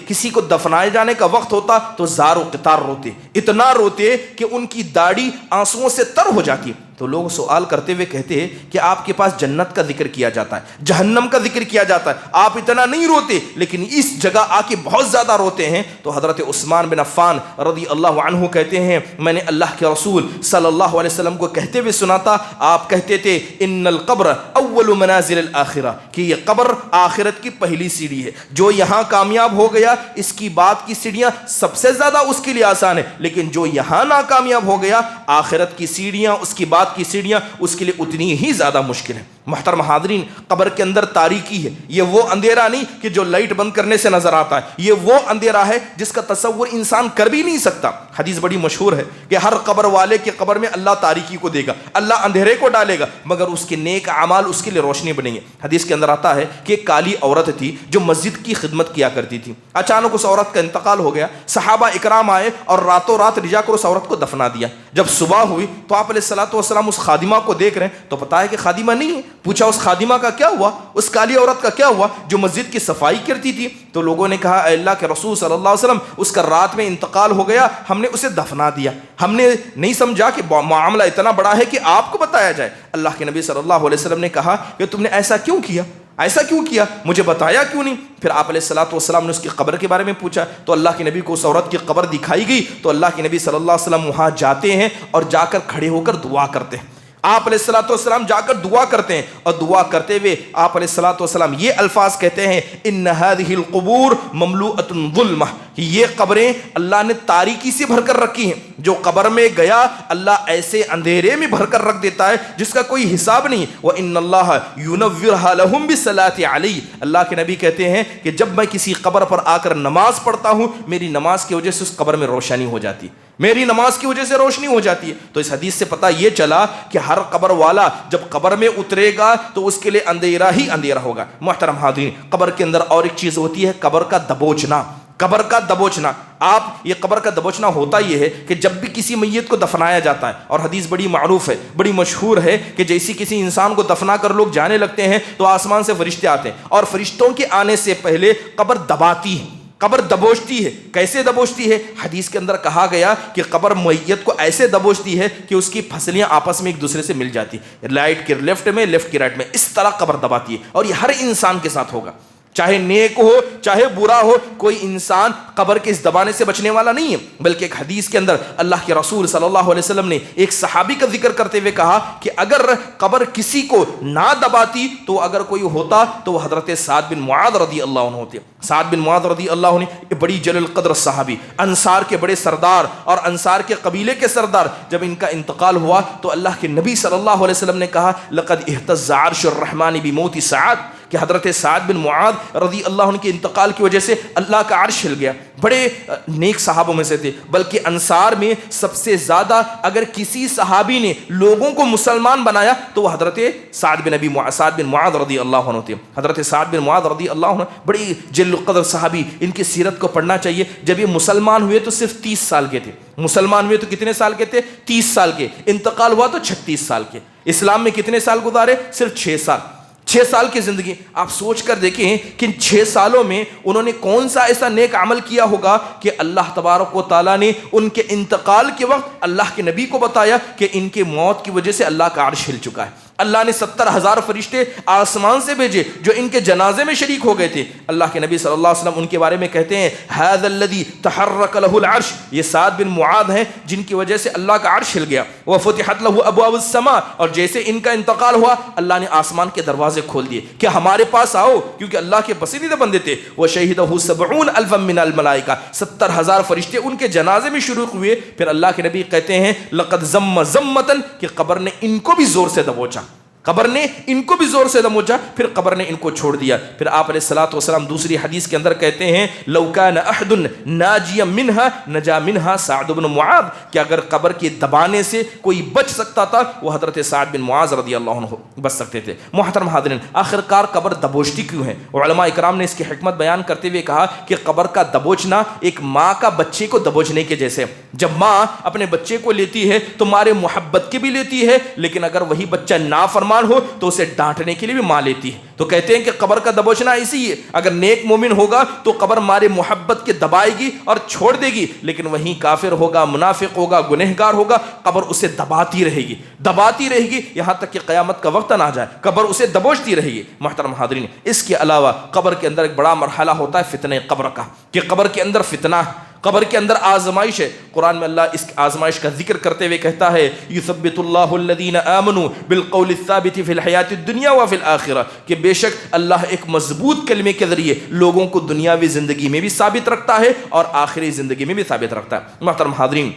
کسی کو دفنائے جانے کا وقت ہوتا تو زار و قطار روتے، اتنا روتے کہ ان کی داڑھی آنسوؤں سے تر ہو جاتی. تو لوگ سوال کرتے ہوئے کہتے ہیں کہ آپ کے پاس جنت کا ذکر کیا جاتا ہے، جہنم کا ذکر کیا جاتا ہے، آپ اتنا نہیں روتے، لیکن اس جگہ آ کے بہت زیادہ روتے ہیں. تو حضرت عثمان بن عفان رضی اللہ عنہ کہتے ہیں میں نے اللہ کے رسول صلی اللہ علیہ وسلم کو کہتے ہوئے سنا تھا، آپ کہتے تھے ان القبر اول منازل الآخرہ، کہ یہ قبر آخرت کی پہلی سیڑھی ہے. جو یہاں کامیاب ہو گیا اس کی بعد کی سیڑھیاں سب سے زیادہ اس کے لیے آسان ہے، لیکن جو یہاں ناکامیاب ہو گیا آخرت کی سیڑھیاں، اس کی بعد کی سیڑھیاں اس کے لیے اتنی ہی زیادہ مشکل ہے. محترم حاضرین، قبر کے اندر تاریکی ہے. یہ وہ اندھیرا نہیں کہ جو لائٹ بند کرنے سے نظر آتا ہے، یہ وہ اندھیرا ہے جس کا تصور انسان کر بھی نہیں سکتا. حدیث بڑی مشہور ہے کہ ہر قبر والے کی قبر میں اللہ تاریکی کو دے گا، اللہ اندھیرے کو ڈالے گا، مگر اس کے نیک اعمال اس کے لیے روشنی بنیں گے. حدیث کے اندر آتا ہے کہ ایک کالی عورت تھی جو مسجد کی خدمت کیا کرتی تھی. اچانک اس عورت کا انتقال ہو گیا. صحابہ اکرام آئے اور راتوں رات رجا کر اس عورت کو دفنا دیا. جب صبح ہوئی تو آپ علیہ الصلوۃ والسلام اس خادمہ کو دیکھ رہے ہیں تو پتا ہے کہ خادمہ نہیں ہے. پوچھا اس خادمہ کا کیا ہوا، اس کالی عورت کا کیا ہوا جو مسجد کی صفائی کرتی تھی؟ تو لوگوں نے کہا اے اللہ کے رسول صلی اللہ علیہ وسلم، اس کا رات میں انتقال ہو گیا، ہم نے اسے دفنا دیا، ہم نے نہیں سمجھا کہ معاملہ اتنا بڑا ہے کہ آپ کو بتایا جائے. اللہ کے نبی صلی اللہ علیہ وسلم نے کہا کہ تم نے ایسا کیوں کیا، مجھے بتایا کیوں نہیں؟ پھر آپ علیہ الصلوۃ والسلام نے اس کی قبر کے بارے میں پوچھا تو اللہ کے نبی کو اس عورت کی قبر دکھائی گئی. تو اللہ کے نبی صلی اللہ علیہ وسلم وہاں جاتے ہیں اور جا کر کھڑے ہو کر دعا کرتے ہیں. آپ علیہ الصلوۃ والسلام جا کر دعا کرتے ہیں اور دعا کرتے ہوئے آپ علیہ الصلوۃ والسلام یہ الفاظ کہتے ہیں ان هذه القبور مملوءۃ ظلمہ، یہ قبریں اللہ نے تاریکی سے بھر کر رکھی ہیں. جو قبر میں گیا اللہ ایسے اندھیرے میں بھر کر رکھ دیتا ہے جس کا کوئی حساب نہیں. وَإِنَّ اللَّهَ يُنَوِّرُهَا لَهُمْ بِالصَّلَاةِ عَلَيْهِ، اللہ کے نبی کہتے ہیں کہ جب میں کسی قبر پر آ کر نماز پڑھتا ہوں میری نماز کی وجہ سے اس قبر میں روشنی ہو جاتی، میری نماز کی وجہ سے روشنی ہو جاتی ہے. تو اس حدیث سے پتہ یہ چلا کہ ہر قبر والا جب قبر میں اترے گا تو اس کے لیے اندھیرا ہی اندھیرا ہوگا. محترم حاضرین، قبر کے اندر اور ایک چیز ہوتی ہے قبر کا دبوچنا. قبر کا دبوچنا، آپ یہ قبر کا دبوچنا ہوتا یہ ہے کہ جب بھی کسی میت کو دفنایا جاتا ہے، اور حدیث بڑی معروف ہے، بڑی مشہور ہے کہ جیسی کسی انسان کو دفنا کر لوگ جانے لگتے ہیں تو آسمان سے فرشتے آتے ہیں اور فرشتوں کے آنے سے پہلے قبر دباتی ہے، قبر دبوچتی ہے. کیسے دبوچتی ہے؟ حدیث کے اندر کہا گیا کہ قبر میت کو ایسے دبوچتی ہے کہ اس کی پھسلیاں آپس میں ایک دوسرے سے مل جاتی، رائٹ کے لیفٹ میں، لیفٹ کی رائٹ میں، اس طرح قبر دباتی ہے. اور یہ ہر انسان کے ساتھ ہوگا، چاہے نیک ہو چاہے برا ہو، کوئی انسان قبر کے اس دبانے سے بچنے والا نہیں ہے. بلکہ ایک حدیث کے اندر اللہ کے رسول صلی اللہ علیہ وسلم نے ایک صحابی کا ذکر کرتے ہوئے کہا کہ اگر قبر کسی کو نہ دباتی تو اگر کوئی ہوتا تو وہ حضرت سعد بن معاذ رضی اللہ عنہ ہوتے. سعد بن معاذ رضی اللہ عنہ بڑی جلیل القدر صحابی، انصار کے بڑے سردار اور انصار کے قبیلے کے سردار. جب ان کا انتقال ہوا تو اللہ کے نبی صلی اللہ علیہ وسلم نے کہا لقد اہتز عرش الرحمن بموت سعد، کہ حضرت سعد بن معاذ رضی اللہ عنہ کے انتقال کی وجہ سے اللہ کا عرش ہل گیا. بڑے نیک صحابوں میں سے تھے، بلکہ انصار میں سب سے زیادہ اگر کسی صحابی نے لوگوں کو مسلمان بنایا تو وہ حضرت سعد بن معاذ رضی اللہ عنہ تھے. حضرت سعد بن معاذ رضی اللہ عنہ بڑی جلیل القدر صحابی، ان کی سیرت کو پڑھنا چاہیے. جب یہ مسلمان ہوئے تو صرف 30 سال کے تھے. مسلمان ہوئے تو کتنے سال کے تھے؟ 30 سال کے. انتقال ہوا تو 36 سال کے. اسلام میں کتنے سال گزارے؟ صرف 6 سال. 6 سال کی زندگی. آپ سوچ کر دیکھیں کہ ان 6 سالوں میں انہوں نے کون سا ایسا نیک عمل کیا ہوگا کہ اللہ تبارک و تعالیٰ نے ان کے انتقال کے وقت اللہ کے نبی کو بتایا کہ ان کے موت کی وجہ سے اللہ کا عرش ہل چکا ہے. اللہ نے 70,000 فرشتے آسمان سے بھیجے جو ان کے جنازے میں شریک ہو گئے تھے. اللہ کے نبی صلی اللہ علیہ وسلم ان کے بارے میں کہتے ہیں هذا الذي تحرك له العرش، یہ سعد بن معاذ ہیں جن کی وجہ سے اللہ کا عرش ہل گیا. وفتحت له ابواب السماء، اور جیسے ان کا انتقال ہوا اللہ نے آسمان کے دروازے کھول دیے کہ ہمارے پاس آؤ، کیونکہ اللہ کے پسندیدہ بندے تھے. وشهده 70,000 من الملائکہ، 70,000 فرشتے ان کے جنازے میں شریک ہوئے. پھر اللہ کے نبی کہتے ہیں لقد زم زمتا، کہ قبر نے ان کو بھی زور سے دبوچا، قبر نے ان کو بھی زور سے دبوچا، پھر قبر نے ان کو چھوڑ دیا. پھر آپ علیہ الصلوۃ والسلام دوسری حدیث کے اندر کہتے ہیں لو کان احد ناجیا منها نجا منها سعد بن معاذ، کہ اگر قبر کے دبانے سے کوئی بچ سکتا تھا وہ حضرت سعد بن معاذ رضی اللہ عنہ بچ سکتے تھے. محترم حاضرین، آخر کار قبر دبوچتی کیوں ہے؟ علماء اکرام نے اس کی حکمت بیان کرتے ہوئے کہا کہ قبر کا دبوچنا ایک ماں کا بچے کو دبوچنے کے جیسے. جب ماں اپنے بچے کو لیتی ہے تو مارے محبت کی بھی لیتی ہے، لیکن اگر وہی بچہ نافرمان ہو تو اسے ڈانٹنے کے لیے بھی ماں لیتی ہے. تو کہتے ہیں کہ قبر کا دبوچنا اسی ہے. اگر نیک مومن ہوگا تو قبر مارے محبت کے دبائے گی اور چھوڑ دے گی، لیکن وہیں کافر ہوگا، منافق ہوگا، گنہگار ہوگا، قبر اسے دباتی رہے گی، دباتی رہے گی یہاں تک کہ قیامت کا وقت نہ جائے. قبر اسے دبوچتی رہے گی. محترم حاضرین، اس کے علاوہ قبر کے اندر ایک بڑا مرحلہ ہوتا ہے فتنہ قبر کا، کہ قبر کے اندر فتنہ، قبر کے اندر آزمائش ہے. قرآن میں اللہ اس آزمائش کا ذکر کرتے ہوئے کہتا ہے یثبت اللہ الذین آمنوا بالقول الثابت فی الحیات الدنیا وفی الآخرہ، کہ بے شک اللہ ایک مضبوط کلمے کے ذریعے لوگوں کو دنیاوی زندگی میں بھی ثابت رکھتا ہے اور آخری زندگی میں بھی ثابت رکھتا ہے. محترم حاضرین،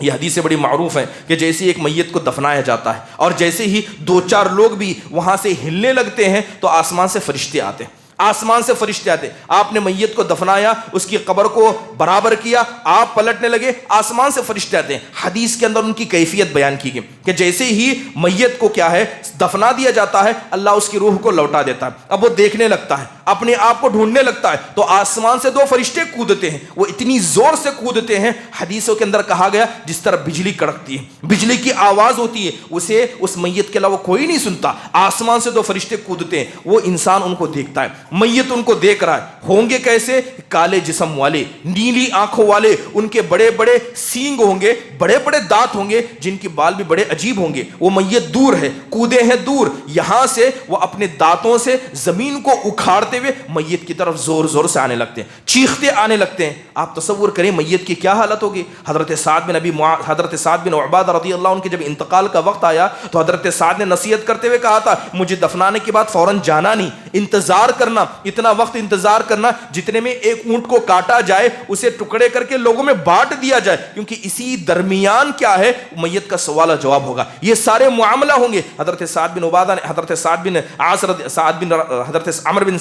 یہ حدیثیں بڑی معروف ہیں کہ جیسے ایک میت کو دفنایا جاتا ہے اور جیسے ہی 2-4 لوگ بھی وہاں سے ہلنے لگتے ہیں تو آسمان سے فرشتے آتے ہیں، آسمان سے فرشتے آتے. آپ نے میت کو دفنایا، اس کی قبر کو برابر کیا، آپ پلٹنے لگے، آسمان سے فرشتے آتے ہیں. حدیث کے اندر ان کی کیفیت بیان کی گئی کہ جیسے ہی میت کو کیا ہے دفنا دیا جاتا ہے اللہ اس کی روح کو لوٹا دیتا ہے. اب وہ دیکھنے لگتا ہے، اپنے آپ کو ڈھونڈنے لگتا ہے تو آسمان سے 2 فرشتے کودتے ہیں. وہ اتنی زور سے کودتے ہیں، حدیثوں کے اندر کہا گیا جس طرح بجلی کڑکتی ہے، بجلی کی آواز ہوتی ہے، اسے اس میت کے علاوہ کوئی نہیں سنتا. آسمان سے 2 فرشتے کودتے ہیں، وہ انسان ان کو دیکھتا ہے. میت ان کو دیکھ رہا ہے، ہوں گے کیسے؟ کالے جسم والے، نیلی آنکھوں والے، ان کے بڑے بڑے سینگ ہوں گے، بڑے بڑے دانت ہوں گے، جن کے بال بھی بڑے عجیب ہوں گے۔ وہ میت دور ہے، کودے ہیں دور، یہاں سے وہ اپنے دانتوں سے زمین کو اکھاڑتے ہوئے میت کی طرف زور زور سے آنے لگتے ہیں، چیختے آنے لگتے ہیں۔ آپ تصور کریں میت کی کیا حالت ہوگی۔ حضرت سعد بن عبادہ رضی اللہ عنہ کے جب انتقال کا وقت آیا تو حضرت سعد نے نصیحت کرتے ہوئے کہا تھا، مجھے دفنانے کے بعد فوراً جانا نہیں، انتظار کرنا، اتنا وقت انتظار کرنا جتنے میں ایک اونٹ کو کاٹا جائے، اسے ٹکڑے کر کے لوگوں میں بانٹ دیا جائے، کیونکہ اسی درمیان کیا ہے میت کا سوال و جواب ہوگا، یہ سارے معاملہ ہوں گے۔ حضرت سعد بن عبادہ نے حضرت عمر بن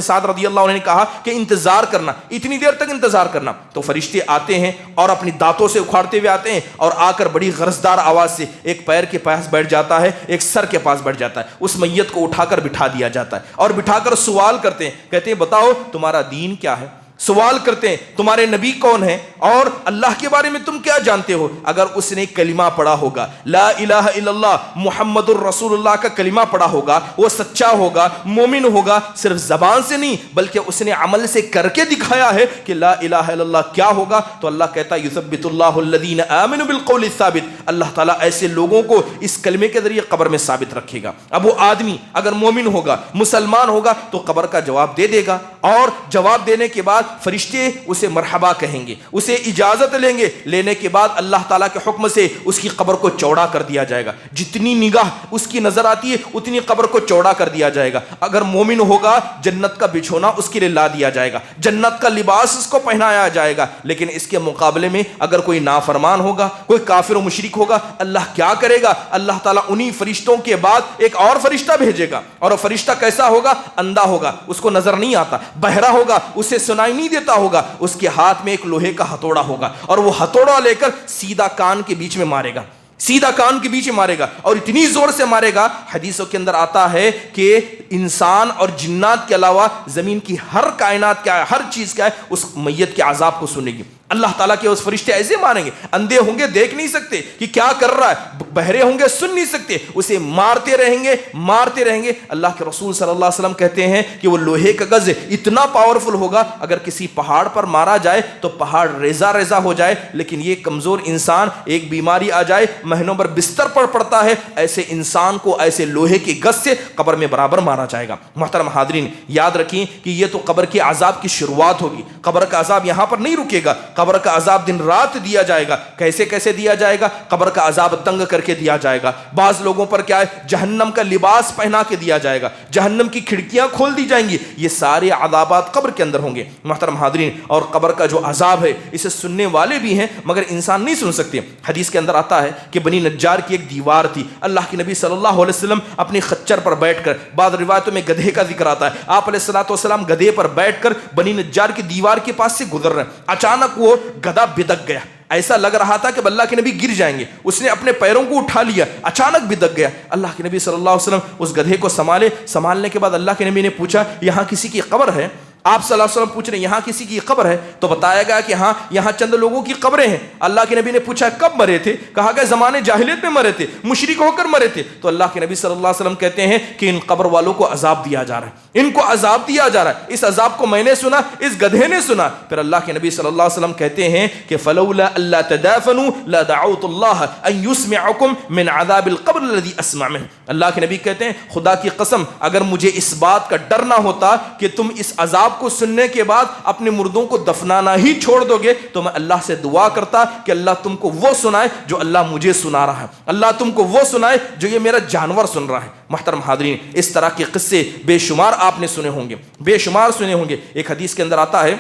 سعد رضی اللہ عنہ نے کہا کہ انتظار کرنا، اتنی دیر تک انتظار کرنا۔ تو فرشتے آتے ہیں اور اپنی دانتوں سے اکھاڑتے ہوئے آتے ہیں اور آ کر بڑی غرضدار آواز سے ایک پیر کے پاس بیٹھ جاتا ہے، ایک سر کے پاس بیٹھ جاتا ہے، اس میت کو اٹھا کر بٹھا دیا جاتا ہے اور بٹھا کر سوال کرتے ہیں، کہتے ہیں بتاؤ تمہارا دین کیا ہے، سوال کرتے ہیں تمہارے نبی کون ہیں اور اللہ کے بارے میں تم کیا جانتے ہو۔ اگر اس نے کلمہ پڑھا ہوگا، لا الہ الا اللہ محمد الرسول اللہ کا کلمہ پڑھا ہوگا، وہ سچا ہوگا، مومن ہوگا، صرف زبان سے نہیں بلکہ اس نے عمل سے کر کے دکھایا ہے کہ لا الہ الا اللہ کیا ہوگا، تو اللہ کہتا ہے یثبت اللہ الذین آمنوا بالقول الثابت، اللہ تعالیٰ ایسے لوگوں کو اس کلمے کے ذریعے قبر میں ثابت رکھے گا۔ اب وہ آدمی اگر مومن ہوگا، مسلمان ہوگا تو قبر کا جواب دے دے گا، اور جواب دینے کے بعد فرشتے اسے مرحبا کہیں گے، اسے اجازت لیں گے، لینے کے بعد اللہ تعالیٰ کے حکم سے اس کی قبر کو چوڑا کر دیا جائے گا، جتنی نگاہ اس کی نظر آتی ہے اتنی قبر کو چوڑا کر دیا جائے گا۔ اگر مومن ہوگا جنت کا بچھونا اس کے لیے لا دیا جائے گا، جنت کا لباس اس کو پہنایا جائے گا، لیکن اس کے مقابلے میں اگر کوئی نافرمان ہوگا، کوئی کافر و مشرک ہوگا، اللہ کیا کرے گا؟ اللہ تعالیٰ انہی فرشتوں کے بعد ایک اور فرشتہ بھیجے گا، اور وہ فرشتہ کیسا ہوگا؟ اندھا ہوگا، اس کو نظر نہیں آتا، بہرا ہوگا، اسے سنائی نہیں دیتا ہوگا، اس کے ہاتھ میں ایک لوہے کا ہتھوڑا ہوگا، اور وہ ہتھوڑا لے کر سیدھا کان کے بیچ میں مارے گا، سیدھا کان کے بیچ میں مارے گا، اور اتنی زور سے مارے گا، حدیثوں کے اندر آتا ہے کہ انسان اور جنات کے علاوہ زمین کی ہر کائنات کیا ہے، ہر چیز کیا ہے، اس میت کے عذاب کو سنے گی۔ اللہ تعالیٰ کے اس فرشتے ایسے ماریں گے، اندھے ہوں گے دیکھ نہیں سکتے کہ کیا کر رہا ہے، بہرے ہوں گے سن نہیں سکتے، اسے مارتے رہیں گے مارتے رہیں گے۔ اللہ کے رسول صلی اللہ علیہ وسلم کہتے ہیں کہ وہ لوہے کا گز اتنا پاورفل ہوگا، اگر کسی پہاڑ پر مارا جائے تو پہاڑ ریزہ ریزہ ہو جائے، لیکن یہ کمزور انسان ایک بیماری آ جائے مہینوں پر بستر پر پڑتا ہے، ایسے انسان کو ایسے لوہے کے گز سے قبر میں برابر مارا جائے گا۔ محترم حاضرین، یاد رکھیں کہ یہ تو قبر کے عذاب کی شروعات ہوگی، قبر کا عذاب یہاں پر نہیں رکے گا، قبر کا عذاب دن رات دیا جائے گا۔ کیسے کیسے دیا جائے گا؟ قبر کا عذاب تنگ کر کے دیا جائے گا، بعض لوگوں پر کیا ہے جہنم کا لباس پہنا کے دیا جائے گا، جہنم کی کھڑکیاں کھول دی جائیں گی، یہ سارے عذابات قبر کے اندر ہوں گے۔ محترم حاضرین، اور قبر کا جو عذاب ہے اسے سننے والے بھی ہیں مگر انسان نہیں سن سکتے۔ حدیث کے اندر آتا ہے کہ بنی نجار کی ایک دیوار تھی، اللہ کے نبی صلی اللہ علیہ وسلم اپنی خچر پر بیٹھ کر، بعض روایتوں میں گدھے کا ذکر آتا ہے، آپ علیہ الصلوۃ والسلام گدھے پر بیٹھ کر بنی نجار کی دیوار کے پاس سے گزر رہے ہیں، اچانک وہ گدھا بدک گیا، ایسا لگ رہا تھا کہ اللہ کے نبی گر جائیں گے، اس نے اپنے پیروں کو اٹھا لیا، اچانک بدک گیا۔ اللہ کے نبی صلی اللہ علیہ وسلم اس گدھے کو سنبھالنے کے بعد اللہ کے نبی نے پوچھا یہاں کسی کی قبر ہے؟ آپ صلی اللہ علیہ وسلم پوچھ رہے ہیں یہاں کسی کی قبر ہے؟ تو بتایا گیا کہ ہاں یہاں چند لوگوں کی قبریں ہیں۔ اللہ کے نبی نے پوچھا کب مرے تھے؟ کہا گیا زمانے جاہلیت میں مرے تھے، مشرک ہو کر مرے تھے۔ تو اللہ کے نبی صلی اللہ علیہ وسلم کہتے ہیں کہ ان قبر والوں کو عذاب دیا جا رہا ہے، ان کو عذاب دیا جا رہا ہے، اس عذاب کو میں نے سنا، اس گدھے نے سنا۔ پھر اللہ کے نبی صلی اللہ علیہ وسلم کہتے ہیں کہ فلولا الا تدافنوا لدعوت اللہ ان يسمعكم من عذاب القبر الذي اسمع منه۔ اللہ کے نبی کہتے ہیں خدا کی قسم اگر مجھے اس بات کا ڈر نہ ہوتا کہ تم اس عذاب کو سننے کے بعد اپنے مردوں کو دفنانا ہی چھوڑ دو گے تو میں اللہ سے دعا کرتا کہ اللہ تم کو وہ سنائے جو اللہ مجھے سنا رہا ہے، اللہ تم کو وہ سنائے جو یہ میرا جانور سن رہا ہے۔ محترم حاضرین، اس طرح کے قصے بے شمار آپ نے سنے ہوں گے، بے شمار سنے ہوں گے۔ ایک حدیث کے اندر آتا ہے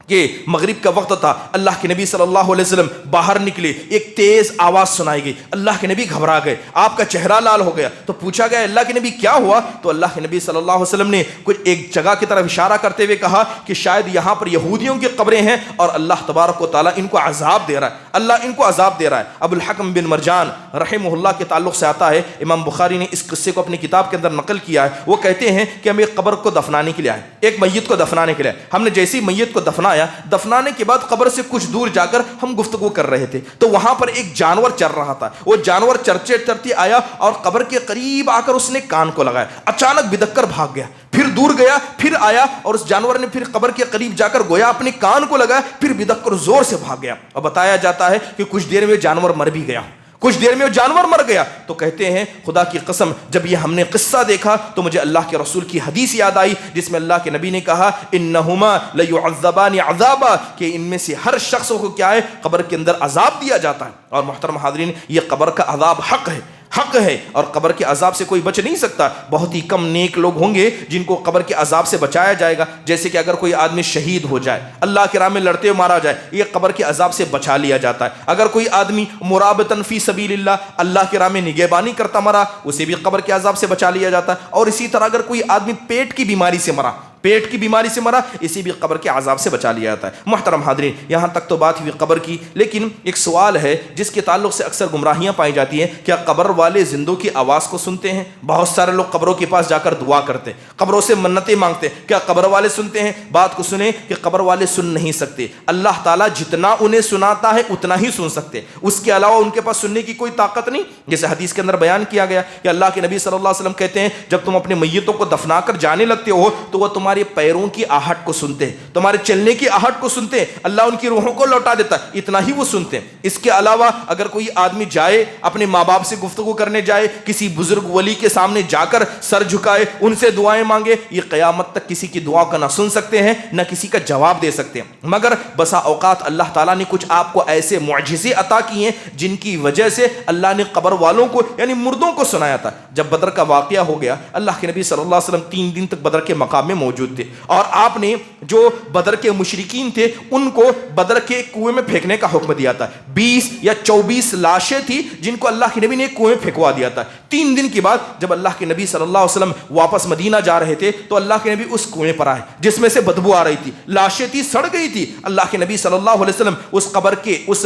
کہ مغرب کا وقت تھا، اللہ کے نبی صلی اللہ علیہ وسلم باہر نکلے، ایک تیز آواز سنائی گئی، اللہ کے نبی گھبرا گئے، آپ کا چہرہ لال ہو گیا۔ تو پوچھا گیا اللہ کے نبی کیا ہوا؟ تو اللہ کے نبی صلی اللہ علیہ وسلم نے کچھ ایک جگہ کی طرف اشارہ کرتے ہوئے کہا کہ شاید یہاں پر یہودیوں کی قبریں ہیں اور اللہ تبارک و تعالیٰ ان کو عذاب دے رہا ہے، اللہ ان کو عذاب دے رہا ہے۔ ابو الحکم بن مرجان رحمہ اللہ کے تعلق سے آتا ہے، امام بخاری نے اس قصے کو اپنی کتاب کے اندر نقل کیا ہے، وہ کہتے ہیں کہ ہم ایک قبر کو دفنانے کے لیے آئے، ایک میت کو دفنانے کے لیے، ہم نے جیسی میت کو دفنایا دفنایا, دفنانے کے بعد قبر سے کچھ دور جا کر ہم گفتگو کر رہے تھے تو وہاں پر ایک جانور چر رہا تھا. وہ جانور چرتے چرتے آیا اور قبر کے قریب آ کر اس نے کان کو لگایا, اچانک بدک کر بھاگ گیا, پھر دور گیا, پھر آیا اور اس جانور نے پھر قبر کے قریب جا کر گویا اپنے کان کو لگایا, پھر بدک کر زور سے بھاگ گیا. اور بتایا جاتا ہے کہ کچھ دیر میں جانور مر بھی گیا, کچھ دیر میں وہ جانور مر گیا. تو کہتے ہیں خدا کی قسم جب یہ ہم نے قصہ دیکھا تو مجھے اللہ کے رسول کی حدیث یاد آئی جس میں اللہ کے نبی نے کہا انہما لیعذبان عذابا, کہ ان میں سے ہر شخص کو کیا ہے, قبر کے اندر عذاب دیا جاتا ہے. اور محترم حاضرین, یہ قبر کا عذاب حق ہے, حق ہے, اور قبر کے عذاب سے کوئی بچ نہیں سکتا. بہت ہی کم نیک لوگ ہوں گے جن کو قبر کے عذاب سے بچایا جائے گا. جیسے کہ اگر کوئی آدمی شہید ہو جائے, اللہ کی راہ میں لڑتے ہوئے مارا جائے, یہ قبر کے عذاب سے بچا لیا جاتا ہے. اگر کوئی آدمی مرابطن فی سبیل اللہ کی راہ میں نگہبانی کرتا مرا, اسے بھی قبر کے عذاب سے بچا لیا جاتا ہے. اور اسی طرح اگر کوئی آدمی پیٹ کی بیماری سے مرا, پیٹ کی بیماری سے مرا, اسی بھی قبر کے عذاب سے بچا لیا جاتا ہے. محترم حاضرین, یہاں تک تو بات ہوئی قبر کی, لیکن ایک سوال ہے جس کے تعلق سے اکثر گمراہیاں پائی جاتی ہیں. کیا قبر والے زندوں کی آواز کو سنتے ہیں؟ بہت سارے لوگ قبروں کے پاس جا کر دعا کرتے ہیں, قبروں سے منتیں مانگتے ہیں. کیا قبر والے سنتے ہیں؟ بات کو سنیں کہ قبر والے سن نہیں سکتے. اللہ تعالیٰ جتنا انہیں سناتا ہے اتنا ہی سن سکتے, اس کے علاوہ ان کے پاس سننے کی کوئی طاقت نہیں. جیسے حدیث کے اندر بیان کیا گیا کہ اللہ کے نبی صلی اللہ علیہ وسلم کہتے ہیں جب تم اپنے میتوں کو دفنا کر جانے لگتے ہو تو وہ تمہارے پیروں کی آہٹ کو سنتے ہیں, تمہارے چلنے کی آہٹ کو سنتے ہیں. اللہ ان کی روحوں کو لوٹا دیتا ہے, اتنا ہی وہ سنتے ہیں. اس کے علاوہ اگر کوئی آدمی جائے, اپنے ماں باپ سے گفتگو کرنے جائے, کسی بزرگ ولی کے سامنے جا کر سر جھکائے, ان سے دعائیں مانگے, یہ قیامت تک کسی کی دعا کا نہ سن سکتے ہیں نہ کسی کا جواب دے سکتے ہیں. مگر بسا اوقات اللہ تعالیٰ نے کچھ آپ کو ایسے معجزے عطا کیے ہیں جن کی وجہ سے اللہ نے قبر والوں کو یعنی مردوں کو سنایا تھا. جب بدر کا واقعہ ہو گیا, اللہ کے نبی صلی اللہ علیہ وسلم 3 دن تک بدر کے مقام میں موجود تھے, اور آپ نے جو بدر کے مشرکین تھے ان کو بدر کے کنویں میں پھینکنے کا حکم دیا تھا. 20 یا 24 لاشیں تھی جن کو اللہ کے نبی نے کنویں میں پھینکوا دیا تھا. 3 دن کے بعد جب اللہ کے نبی صلی اللہ علیہ وسلم واپس مدینہ جا رہے تھے تو اللہ کے نبی اس کنویں پر آئے جس میں سے بدبو آ رہی تھی, لاشیں تھی, سڑ گئی تھی. اللہ کے نبی صلی اللہ علیہ وسلم اس قبر کے اس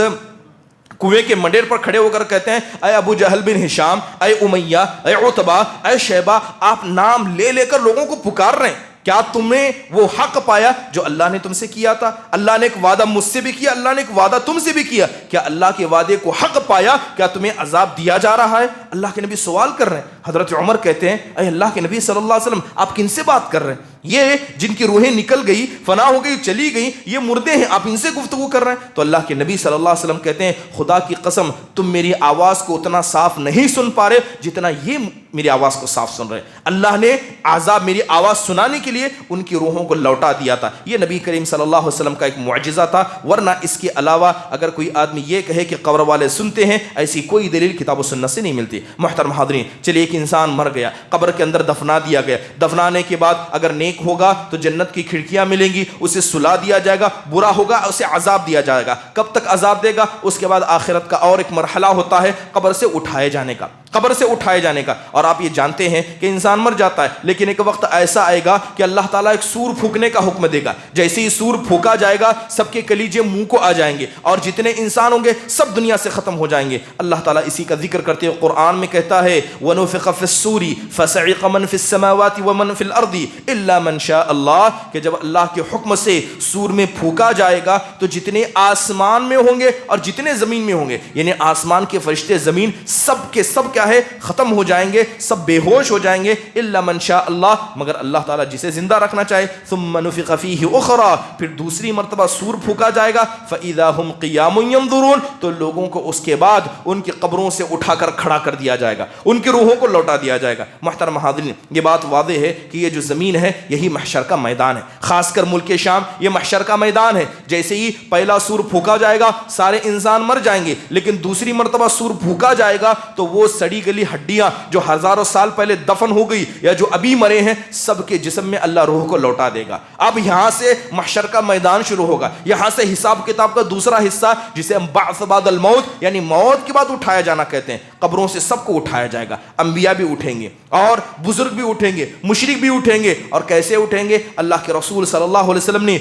کنویں کے منڈیر پر کھڑے ہو کر کہتے ہیں اے ابو جہل بن ہشام, اے امیہ, اے عتبہ, اے شیبہ, آپ نام لے لے کر لوگوں کو پکار رہے ہیں. کیا تم نے وہ حق پایا جو اللہ نے تم سے کیا تھا؟ اللہ نے ایک وعدہ مجھ سے بھی کیا, اللہ نے ایک وعدہ تم سے بھی کیا. کیا اللہ کے وعدے کو حق پایا؟ کیا تمہیں عذاب دیا جا رہا ہے؟ اللہ کے نبی سوال کر رہے ہیں. حضرت عمر کہتے ہیں اے اللہ کے نبی صلی اللہ علیہ وسلم, آپ کن سے بات کر رہے ہیں؟ یہ جن کی روحیں نکل گئی, فنا ہو گئی, چلی گئی, یہ مردے ہیں, آپ ان سے گفتگو کر رہے ہیں. تو اللہ کے نبی صلی اللہ علیہ وسلم کہتے ہیں خدا کی قسم تم میری آواز کو اتنا صاف نہیں سن پا رہے جتنا یہ میری آواز کو صاف سن رہے ہیں. اللہ نے عذاب میری آواز سنانے کے لیے ان کی روحوں کو لوٹا دیا تھا. یہ نبی کریم صلی اللہ علیہ وسلم کا ایک معجزہ تھا. ورنہ اس کے علاوہ اگر کوئی آدمی یہ کہے کہ قبر والے سنتے ہیں, ایسی کوئی دلیل کتاب و سنت سے نہیں ملتی. محترم حاضرین, چلیے ایک انسان مر گیا, قبر کے اندر دفنا دیا گیا. دفنانے کے بعد اگر نیک ہوگا تو جنت کی کھڑکیاں ملیں گی, اسے سلا دیا جائے گا. برا ہوگا اسے عذاب دیا جائے گا. کب تک عذاب دے گا؟ اس کے بعد آخرت کا اور ایک مرحلہ ہوتا ہے قبر سے اٹھائے جانے کا, قبر سے اٹھائے جانے کا. اور آپ یہ جانتے ہیں کہ انسان مر جاتا ہے, لیکن ایک وقت ایسا آئے گا کہ اللہ تعالیٰ ایک سور پھونکنے کا حکم دے گا. جیسے ہی سور پھونکا جائے گا سب کے کلیجے منہ کو آ جائیں گے, اور جتنے انسان ہوں گے سب دنیا سے ختم ہو جائیں گے. اللہ تعالیٰ اسی کا ذکر کرتے ہوئے قرآن میں کہتا ہے وَنُفِخَ فِي الصُّورِ فَصَعِقَ مَن فِي السَّمَاوَاتِ وَمَن فِي الْأَرْضِ إِلَّا مَن شَاءَ اللَّهُ, کہ جب اللہ کے حکم سے سور میں پھونکا جائے گا تو جتنے آسمان میں ہوں گے اور جتنے زمین میں ہوں گے, یعنی آسمان کے فرشتے, زمین, سب کے سب کیا ہے ختم ہو جائیں گے, سب بے ہوش ہو جائیں گے. الا من شاء اللہ, مگر اللہ تعالیٰ جسے زندہ رکھنا چاہے. ثم نفخ فیہ اخری, پھر دوسری مرتبہ سور پھونکا جائے گا. فاذا هم قیام ینظرون, تو لوگوں کو اس کے بعد ان کی قبروں سے اٹھا کر کھڑا کر دیا جائے گا, ان کی روحوں کو لوٹا دیا جائے گا. محترم حاضرین, یہ بات واضح ہے کہ یہ جو زمین ہے یہی محشر کا میدان ہے. خاص کر ملک شام یہ محشر کا میدان ہے. جیسے ہی پہلا سور پھونکا جائے گا سارے انسان مر جائیں گے, لیکن دوسری مرتبہ سور پھونکا جائے گا تو وہ سڑی گلی ہڈیاں جو ہزاروں سال پہلے دفن ہو گئی یا جو ابھی مرے ہیں سب کے جسم میں اللہ روح کو لوٹا دے گا. اب یہاں سے محشر کا میدان شروع ہوگا. یہاں سے حساب کتاب کا دوسرا حصہ جسے ہم بعث بعد الموت یعنی موت کے بعد اٹھایا جانا کہتے ہیں. قبروں سے سب کو اٹھایا جائے گا. انبیاء بھی اٹھیں گے اور بزرگ بھی اٹھیں گے, مشرک بھی اٹھیں گے. اور کیسے اٹھیں گے؟ اللہ کے رسول صلی اللہ علیہ وسلم نے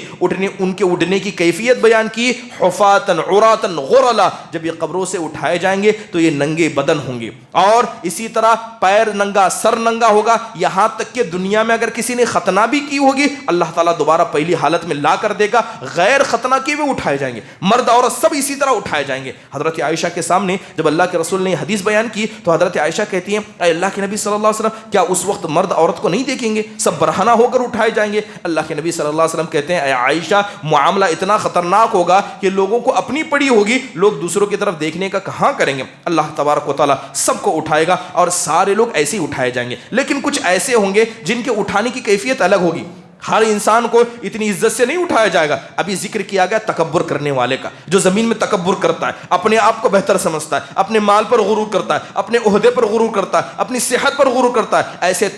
ان کے اٹھنے کی کیفیت بیان کی. حفاتن عراتن غرلا, جب یہ قبروں سے اٹھائے جائیں گے تو یہ ننگے بدن ہوں گے اور اسی طرح پیر ننگا سر ننگا ہوگا، یہاں تک کہ دنیا میں اگر کسی نے ختنہ بھی کی ہوگی اللہ تعالیٰ دوبارہ پہلی حالت میں لا کر دے گا، غیر ختنہ کے بھی اٹھائے جائیں گے، مرد عورت سب اسی طرح اٹھائے جائیں گے۔ حضرت عائشہ کے سامنے جب اللہ کے رسول نے یہ حدیث بیان کی تو حضرت عائشہ کہتی ہیں اے اللہ کے نبی صلی اللہ علیہ وسلم کیا اس وقت مرد عورت کو نہیں دیکھیں گے، سب برہنہ ہو کر اٹھائے جائیں گے؟ اللہ کے نبی صلی اللہ علیہ وسلم کہتے ہیں اے عائشہ معاملہ اتنا خطرناک ہوگا کہ لوگوں کو اپنی پڑی ہوگی، لوگ دوسروں کی طرف دیکھنے کا کہاں کریں گے؟ اللہ تبارک و تعالیٰ سب کو اٹھائے گا اور سارے لوگ ایسے ہی اٹھائے جائیں گے، لیکن کچھ ایسے ہوں گے جن کے اٹھانے کی کیفیت الگ ہوگی۔ ہر انسان کو اتنی عزت سے نہیں اٹھایا جائے گا۔ ابھی ذکر کیا گیا تکبر کرنے والے کا، جو زمین میں تکبر کرتا ہے، اپنے آپ کو بہتر سمجھتا ہے، اپنے مال پر غرور کرتا ہے، اپنے عہدے پر غرور کرتا ہے، اپنی صحت پر غرور کرتا ہے، ایسے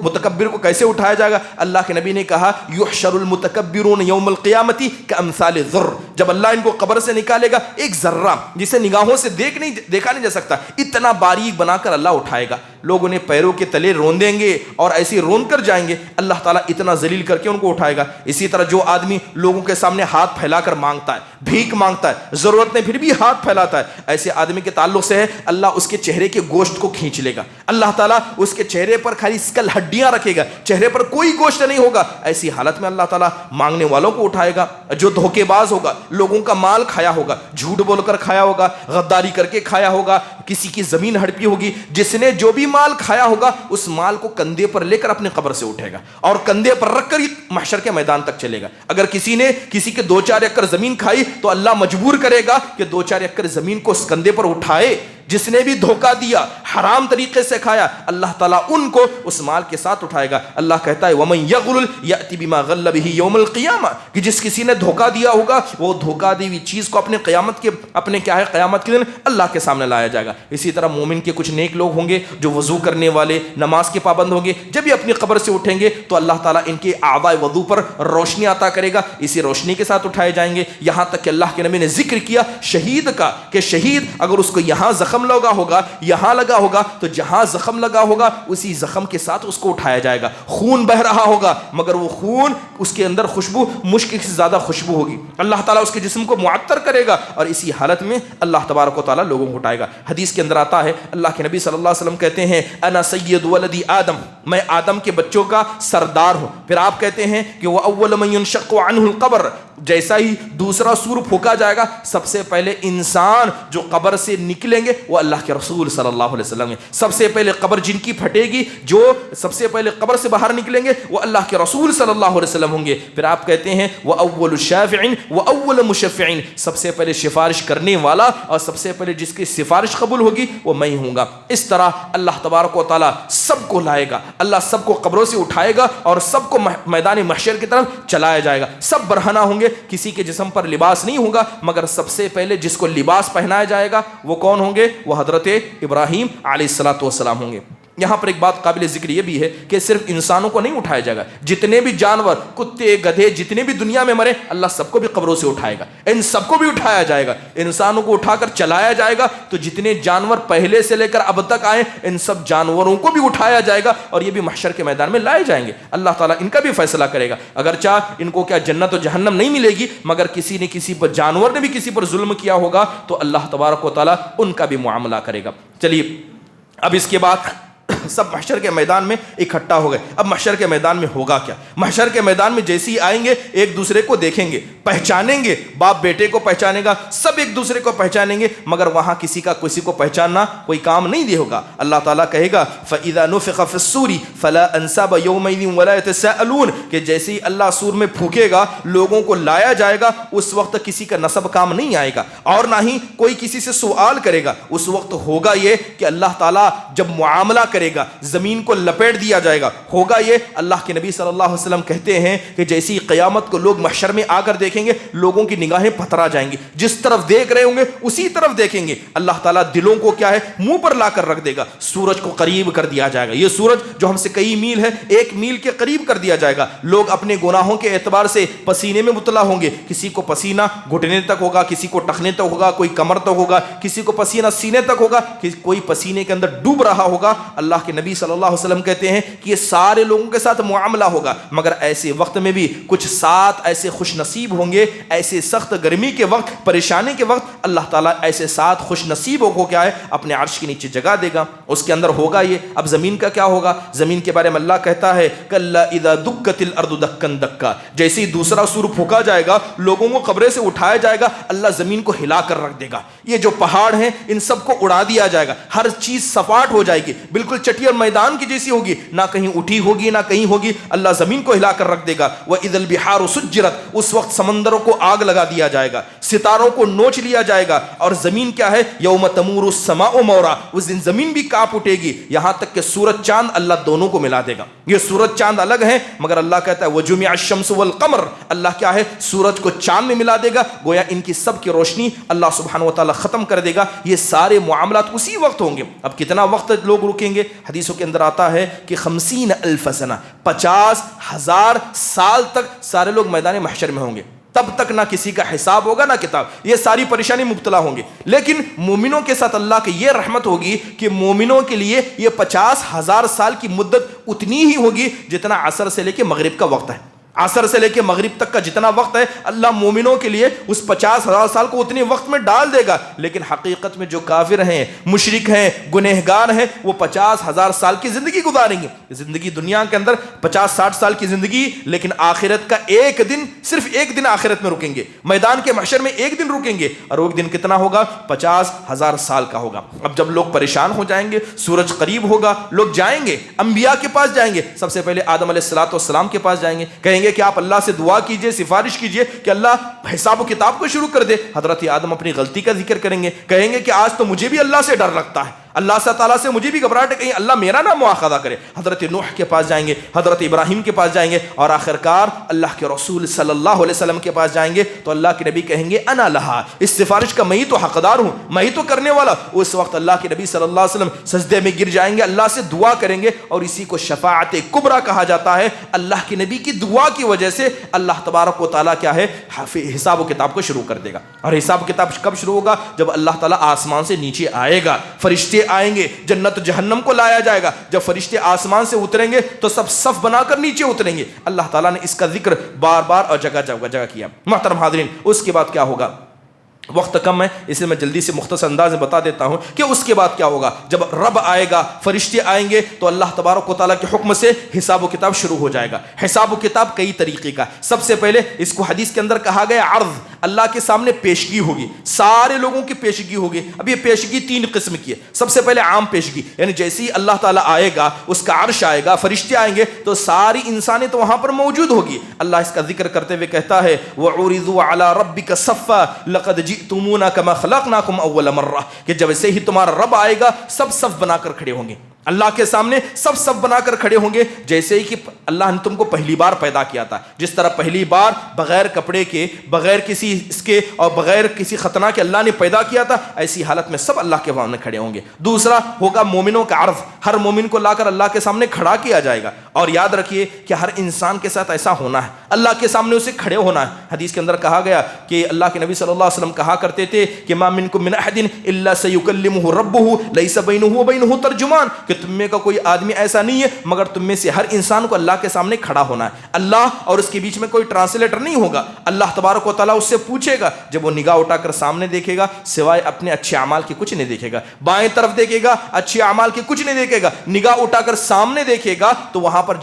متکبر کو کیسے اٹھایا جائے گا؟ اللہ کے نبی نے کہا یحشر المتکبرون یوم القیامت کامثال الذر، جب اللہ ان کو قبر سے نکالے گا ایک ذرہ جسے نگاہوں سے دیکھا نہیں جا سکتا، اتنا باریک بنا کر اللہ اٹھائے گا، لوگ انہیں پیروں کے تلے رون دیں گے اور ایسے رون کر جائیں گے، اللہ تعالیٰ اتنا ذلیل کر کے ان کو اٹھائے گا۔ اسی طرح جو آدمی لوگوں کے سامنے ہاتھ پھیلا کر مانگتا ہے، بھیک مانگتا ہے، ضرورت میں پھر بھی ہاتھ پھیلاتا ہے، ایسے آدمی کے تعلق سے ہے اللہ اس کے چہرے کے گوشت کو کھینچ لے گا، اللہ تعالیٰ اس کے چہرے پر خالی اسکل ہڈیاں رکھے گا، چہرے پر کوئی گوشت نہیں ہوگا۔ ایسی حالت میں اللہ تعالیٰ مانگنے والوں کو اٹھائے گا، جو دھوکے باز ہوگا، لوگوں کا مال کھایا ہوگا، جھوٹ بول کر کھایا ہوگا، غداری کر کے کھایا ہوگا، کسی کی زمین ہڑپی ہوگی، جس نے جو بھی مال کھایا ہوگا اس مال کو کندھے پر لے کر اپنے قبر سے اٹھے گا اور کندھے پر رکھ کر محشر کے میدان تک چلے گا۔ اگر کسی نے کسی کے 2-4 ایکڑ زمین کھائی تو اللہ مجبور کرے گا کہ 2-4 ایکڑ زمین کو اس کندھے پر اٹھائے۔ جس نے بھی دھوکہ دیا، حرام طریقے سے کھایا، اللہ تعالیٰ ان کو اس مال کے ساتھ اٹھائے گا۔ اللہ کہتا ہے وَمَن يَغْلُلْ يَأْتِ بِمَا غَلَّ بِهِ يَوْمَ الْقِيَامَةِ، کہ جس کسی نے دھوکہ دیا ہوگا وہ دھوکہ دی ہوئی چیز کو قیامت کے دن اللہ کے سامنے لایا جائے گا۔ اسی طرح مومن کے کچھ نیک لوگ ہوں گے جو وضو کرنے والے، نماز کے پابند ہوں گے، جب یہ اپنی قبر سے اٹھیں گے تو اللہ تعالیٰ ان کے اعضائے وضو پر روشنی عطا کرے گا، اسی روشنی کے ساتھ اٹھائے جائیں گے۔ یہاں تک کہ اللہ کے نبی نے ذکر کیا شہید کا کہ شہید اگر اس کو یہاں زخم لگا ہوگا، یہاں لگا ہوگا تو جہاں زخم لگا ہوگا اسی زخم کے ساتھ اس کو اٹھایا جائے گا۔ خون بہ رہا ہوگا مگر وہ خون اس کے اندر خوشبو مشک سے زیادہ خوشبو ہوگی، اللہ تعالیٰ اس کے جسم کو معطر کرے گا اور اسی حالت میں اللہ تبارک و تعالیٰ لوگوں کو اٹھائے گا۔ حدیث کے اندر آتا ہے اللہ کے نبی صلی اللہ علیہ وسلم کہتے ہیں انا سید ولدی آدم، میں آدم کے بچوں کا سردار ہوں۔ پھر آپ کہتے ہیں کہ وہ اول من ينشق عنہ القبر، جیسا ہی دوسرا سور پھونکا جائے گا سب سے پہلے انسان جو قبر سے نکلیں گے وہ اللہ کے رسول صلی اللہ علیہ وسلم ہیں۔ سب سے پہلے قبر جن کی پھٹے گی، جو سب سے پہلے قبر سے باہر نکلیں گے وہ اللہ کے رسول صلی اللہ علیہ وسلم ہوں گے۔ پھر آپ کہتے ہیں وہ اول الشافعین و اول مشفعین، سب سے پہلے سفارش کرنے والا اور سب سے پہلے جس کی سفارش قبول ہوگی وہ میں ہوں گا۔ اس طرح اللہ تبارک و تعالیٰ سب کو لائے گا، اللہ سب کو قبروں سے اٹھائے گا اور سب کو میدان محشر کی طرف چلایا جائے گا۔ سب برہنہ ہوں گے، کسی کے جسم پر لباس نہیں ہوگا، مگر سب سے پہلے جس کو لباس پہنایا جائے گا وہ کون ہوں گے؟ وہ حضرت ابراہیم علیہ السلام ہوں گے۔ یہاں پر ایک بات قابل ذکر یہ بھی ہے کہ صرف انسانوں کو نہیں اٹھایا جائے گا، جتنے بھی جانور، کتے، گدھے، جتنے بھی دنیا میں مرے اللہ سب کو بھی قبروں سے اٹھائے گا، ان سب کو بھی اٹھایا جائے گا۔ انسانوں کو اٹھا کر چلایا جائے گا تو جتنے جانور پہلے سے لے کر اب تک آئے ان سب جانوروں کو بھی اٹھایا جائے گا اور یہ بھی محشر کے میدان میں لائے جائیں گے۔ اللہ تعالیٰ ان کا بھی فیصلہ کرے گا، اگرچہ ان کو کیا جنت و جہنم نہیں ملے گی، مگر کسی نے کسی پر، جانور نے بھی کسی پر ظلم کیا ہوگا تو اللہ تبارک و تعالیٰ ان کا بھی معاملہ کرے گا۔ چلیے اب اس کے بعد سب محشر کے میدان میں اکٹھا ہو گئے۔ اب محشر کے میدان میں ہوگا کیا؟ محشر کے میدان میں جیسے ہی آئیں گے ایک دوسرے کو دیکھیں گے، پہچانیں گے، باپ بیٹے کو پہچانے گا، سب ایک دوسرے کو پہچانیں گے، مگر وہاں کسی کا کسی کو پہچاننا کوئی کام نہیں دے ہوگا۔ اللہ تعالیٰ کہے گا فَإِذَا نُفِخَ فِي الصُّورِ فَلَا أَنْسَابَ يَوْمَئِذٍ وَلَا يَتَسَاءَلُونَ، کہ جیسے ہی اللہ سور میں پھونکے گا لوگوں کو لایا جائے گا اس وقت کسی کا نسب کام نہیں آئے گا اور نہ ہی کوئی کسی سے سوال کرے گا۔ اس وقت ہوگا یہ کہ اللہ تعالیٰ جب معاملہ کرے گا زمین کو لپیٹ دیا جائے گا، ہوگا یہ اللہ کے نبی صلی اللہ علیہ وسلم کہتے ہیں کہ جیسی قیامت کو لوگ محشر میں آ کر دیکھیں گے لوگوں کی نگاہیں پتھرا جائیں گی، جس طرف دیکھ رہے ہوں گے اسی طرف دیکھیں گے۔ اللہ تعالیٰ دلوں کو کیا ہے منہ پر لا کر رکھ دے گا، سورج کو قریب کر دیا جائے گا، یہ سورج جو ہم سے کئی میل ہے 1 میل کے قریب کر دیا جائے گا۔ لوگ اپنے گناہوں کے اعتبار سے پسینے میں مبتلا ہوں گے، کسی کو پسینہ گھٹنے تک ہوگا، کسی کو ٹخنے تک ہوگا، کوئی کمر تک ہوگا، کسی کو پسینہ سینے تک ہوگا، کوئی پسینے کے اندر ڈوب رہا ہوگا۔ اللہ اللہ کے نبی صلی اللہ علیہ وسلم کہتے ہیں کہ یہ سارے لوگوں کے ساتھ معاملہ ہوگا، مگر ایسے وقت میں بھی کچھ ساتھ ایسے خوش نصیب ہوں گے، ایسے سخت گرمی کے وقت، پریشانی کے وقت اللہ تعالیٰ ایسے ساتھ خوش نصیبوں کو کیا ہے اپنے عرش کے نیچے جگہ دے گا، اس کے اندر ہوگا یہ۔ اب زمین کا کیا ہوگا؟ زمین کے بارے میں اللہ کہتا ہے کلا اذا دکت الارض دکا دکا، جیسے ہی دوسرا سور پھونکا جائے گا، لوگوں کو قبریں سے اٹھایا جائے گا، اللہ زمین کو ہلا کر رکھ دے گا، یہ جو پہاڑ ہیں ان سب کو اڑا دیا جائے گا، ہر چیز سپاٹ ہو جائے گی، بالکل چٹی اور میدان کی جیسی ہوگی، نہ کہیں اٹھی ہوگی نہ کہیں ہوگی، اللہ زمین کو ہلا کر رکھ دے گا۔ وَإِذَا الْبِحَارُ سُجِّرَتْ، اس وقت سمندروں کو آگ لگا دیا جائے گا، ستاروں کو نوچ لیا جائے گا، اور زمین کیا ہے یوم تمور السماء مورا، اس دن زمین بھی کانپ اٹھے گی، یہاں تک کہ سورج چاند اللہ دونوں کو ملا دے گا۔ یہ سورج چاند الگ ہیں، مگر اللہ کہتا ہے وَجُمِعَ الشَّمْسُ وَالْقَمَرُ، اللہ کیا ہے سورج کو چاند میں ملا دے گا، گویا ان کی سب کی روشنی اللہ سبحانہ وتعالی ختم کر دے گا۔ یہ سارے معاملات اسی وقت ہوں گے۔ اب کتنا وقت لوگ رکیں گے؟ حدیثوں کے اندر آتا ہے کہ 50,000 سنہ، 50,000 سال تک سارے لوگ میدان محشر میں ہوں گے، تب تک نہ کسی کا حساب ہوگا نہ کتاب، یہ ساری پریشانی مبتلا ہوں گے۔ لیکن مومنوں کے ساتھ اللہ کی یہ رحمت ہوگی کہ مومنوں کے لیے یہ 50,000 سال کی مدت اتنی ہی ہوگی جتنا عصر سے لے کے مغرب کا وقت ہے۔ عصر سے لے کے مغرب تک کا جتنا وقت ہے اللہ مومنوں کے لیے اس 50,000 سال کو اتنے وقت میں ڈال دے گا۔ لیکن حقیقت میں جو کافر ہیں، مشرک ہیں، گنہگار ہیں، وہ 50,000 سال کی زندگی گزاریں گے۔ زندگی دنیا کے اندر 50-60 سال کی زندگی، لیکن آخرت کا ایک دن، صرف ایک دن آخرت میں رکیں گے، میدان کے محشر میں ایک دن رکیں گے، اور وہ دن کتنا ہوگا؟ 50,000 سال کا ہوگا۔ اب جب لوگ پریشان ہو جائیں گے، سورج قریب ہوگا، لوگ جائیں گے انبیاء کے پاس جائیں گے، سب سے پہلے آدم علیہ السلام کے پاس جائیں گے، کہیں گے کہ آپ اللہ سے دعا کیجئے، سفارش کیجئے کہ اللہ حساب و کتاب کو شروع کر دے۔ حضرت آدم اپنی غلطی کا ذکر کریں گے، کہیں گے کہ آج تو مجھے بھی اللہ سے ڈر لگتا ہے، اللہ تعالیٰ سے مجھے بھی گھبراہٹ ہے، کہیں اللہ میرا نہ مواخذہ کرے۔ حضرت نوح کے پاس جائیں گے، حضرت ابراہیم کے پاس جائیں گے، اور آخرکار اللہ کے رسول صلی اللہ علیہ وسلم کے پاس جائیں گے، تو اللہ کے نبی کہیں گے انا لہا، اس سفارش کا میں ہی تو حقدار ہوں، میں ہی تو کرنے والا۔ اس وقت اللہ کے نبی صلی اللہ علیہ وسلم سجدے میں گر جائیں گے، اللہ سے دعا کریں گے، اور اسی کو شفاعت کبریٰ کہا جاتا ہے۔ اللہ کے نبی کی دعا کی وجہ سے اللہ تبارک و تعالیٰ کیا ہے حساب و کتاب کو شروع کر دے گا۔ اور حساب و کتاب کب شروع ہوگا؟ جب اللہ تعالیٰ آسمان سے نیچے آئے گا، فرشتے آئیں گے، جنت جہنم کو لایا جائے گا۔ جب فرشتے آسمان سے اتریں گے تو سب صف بنا کر نیچے اتریں گے۔ اللہ تعالیٰ نے اس کا ذکر بار بار اور جگہ جگہ کیا۔ محترم حاضرین، اس کے بعد کیا ہوگا؟ وقت کم ہے، اس لیے میں جلدی سے مختصر انداز میں بتا دیتا ہوں کہ اس کے بعد کیا ہوگا۔ جب رب آئے گا، فرشتے آئیں گے، تو اللہ تبارک و تعالیٰ کے حکم سے حساب و کتاب شروع ہو جائے گا۔ حساب و کتاب کئی طریقے کا، سب سے پہلے اس کو حدیث کے اندر کہا گیا عرض، اللہ کے سامنے پیشگی ہوگی، سارے لوگوں کی پیشگی ہوگی۔ اب یہ پیشگی 3 قسم کی ہے۔ سب سے پہلے عام پیشگی، یعنی جیسے ہی اللہ تعالیٰ آئے گا، اس کا عرش آئے گا، فرشتے آئیں گے، تو ساری انسانیت تو وہاں پر موجود ہوگی۔ اللہ اس کا ذکر کرتے ہوئے کہتا ہے وَعُرِضُوا عَلَىٰ رَبِّكَ صَفًّا لَقَدْ جِئْتُمُونَا كَمَا خَلَقْنَاكُمْ أَوَّلَ مَرَّةٍ، کہ جب سے ہی تمہارا رب آئے گا سب صف بنا کر کھڑے ہوں گے، اللہ کے سامنے سب صف بنا کر کھڑے ہوں گے، جیسے ہی کہ اللہ نے تم کو پہلی بار پیدا کیا تھا، جس طرح پہلی بار بغیر کپڑے کے، بغیر کسی اس کے اور بغیر کسی خطرہ کے اللہ نے پیدا کیا تھا، ایسی حالت میں سب اللہ کے سامنے کھڑے ہوں گے۔ دوسرا ہوگا مومنوں کا عرض، ہر مومن کو لا کر اللہ کے سامنے کھڑا کیا جائے گا۔ اور یاد رکھیے کہ ہر انسان کے ساتھ ایسا ہونا ہے، اللہ کے سامنے اسے کھڑے ہونا ہے۔ حدیث کے اندر کہا گیا کہ اللہ کے نبی صلی اللہ علیہ وسلم کہا کرتے تھے کہ ما منکم من احد الا سیکلمہ ربہ لیس بینہ وبینہ ترجمان، کہ تم میں کا کوئی آدمی ایسا نہیں ہے مگر تم میں سے ہر انسان کو اللہ کے سامنے کھڑا ہونا ہے، اللہ اور اس کے بیچ میں کوئی ٹرانسلیٹر نہیں ہوگا۔ اللہ تبارک و تعالیٰ اس سے پوچھے گا، جب وہ نگاہ اٹھا کر سامنے دیکھے گا سوائے اپنے اچھے اعمال کے کچھ نہیں دیکھے گا، بائیں طرف دیکھے گا اچھے اعمال کے کچھ نہیں دیکھے گا، نگاہ اٹھا کر سامنے دیکھے گا تو وہاں پر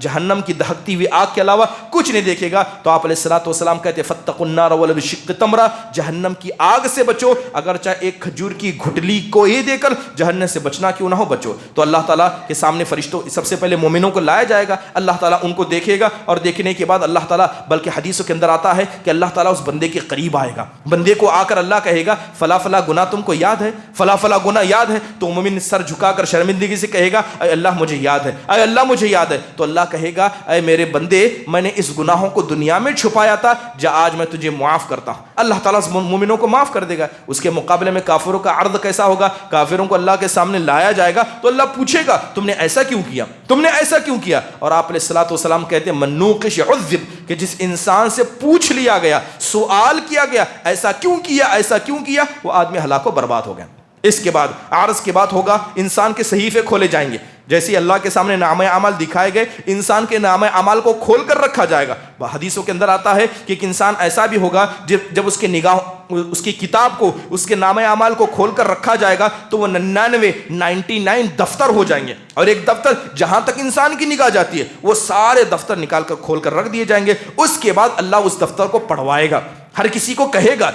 جہنم کی دہکتی ہوئی آگ کے علاوہ کچھ نہیں دیکھے گا۔ تو آپ علیہ الصلوۃ والسلام کہتے فاتقوا النار ولو بشق تمرہ، جہنم کی آگ سے بچو، اگرچہ ایک کھجور کی گھٹلی کو ہی دے کر جہنم سے بچنا کیوں نہ ہو بچو۔ تو اللہ تعالیٰ کے سامنے فرشتوں سب سے پہلے مومنوں کو لایا جائے گا، اللہ تعالیٰ ان کو دیکھے گا، اور دیکھنے کے بعد اللہ تعالیٰ، بلکہ حدیثوں کے اندر آتا ہے کہ اللہ تعالیٰ اس بندے کے قریب آئے گا، بندے کو آ کر اللہ کہے گا فلاں فلاں گناہ تم کو یاد ہے، فلاں فلاں گناہ یاد ہے، تو مومن سر جھکا کر شرمندگی سے کہے گا اے اللہ مجھے یاد ہے، اے اللہ مجھے یاد ہے۔ تو اللہ کہے گا اے میرے بندے، میں نے اس گناہوں کو دنیا میں چھپایا تھا، جا آج میں تجھے معاف کرتا ہوں۔ اللہ تعالیٰ مومنوں کو معاف کر دے گا۔ اس کے مقابلے میں کافروں کا عرض کیسا ہوگا؟ کافروں کو اللہ کے سامنے لایا جائے گا تو اللہ پوچھے گا تم نے ایسا کیوں کیا، تم نے ایسا کیوں کیا؟ اور آپ علیہ الصلوۃ والسلام کہتے ہیں من نوقش عذب، کہ جس انسان سے پوچھ لیا گیا، سوال کیا گیا ایسا کیوں کیا، ایسا کیوں کیا، وہ آدمی ہلاک و برباد ہو گیا۔ اس کے بعد عرض کے بعد ہوگا انسان کے صحیفے کھولے جائیں گے. جیسے اللہ کے سامنے نامہ اعمال دکھائے گئے, انسان کے نامہ اعمال کو کھول کر رکھا جائے گا. حدیثوں کے اندر آتا ہے کہ ایک انسان ایسا بھی ہوگا جب اس کے اس کی کتاب کو, اس کے نامہ اعمال کو کھول کر رکھا جائے گا تو وہ 99 دفتر ہو جائیں گے, اور ایک دفتر جہاں تک انسان کی نگاہ جاتی ہے وہ سارے دفتر نکال کر کھول کر رکھ دیے جائیں گے. اس کے بعد اللہ اس دفتر کو پڑھوائے گا, ہر کسی کو کہے گا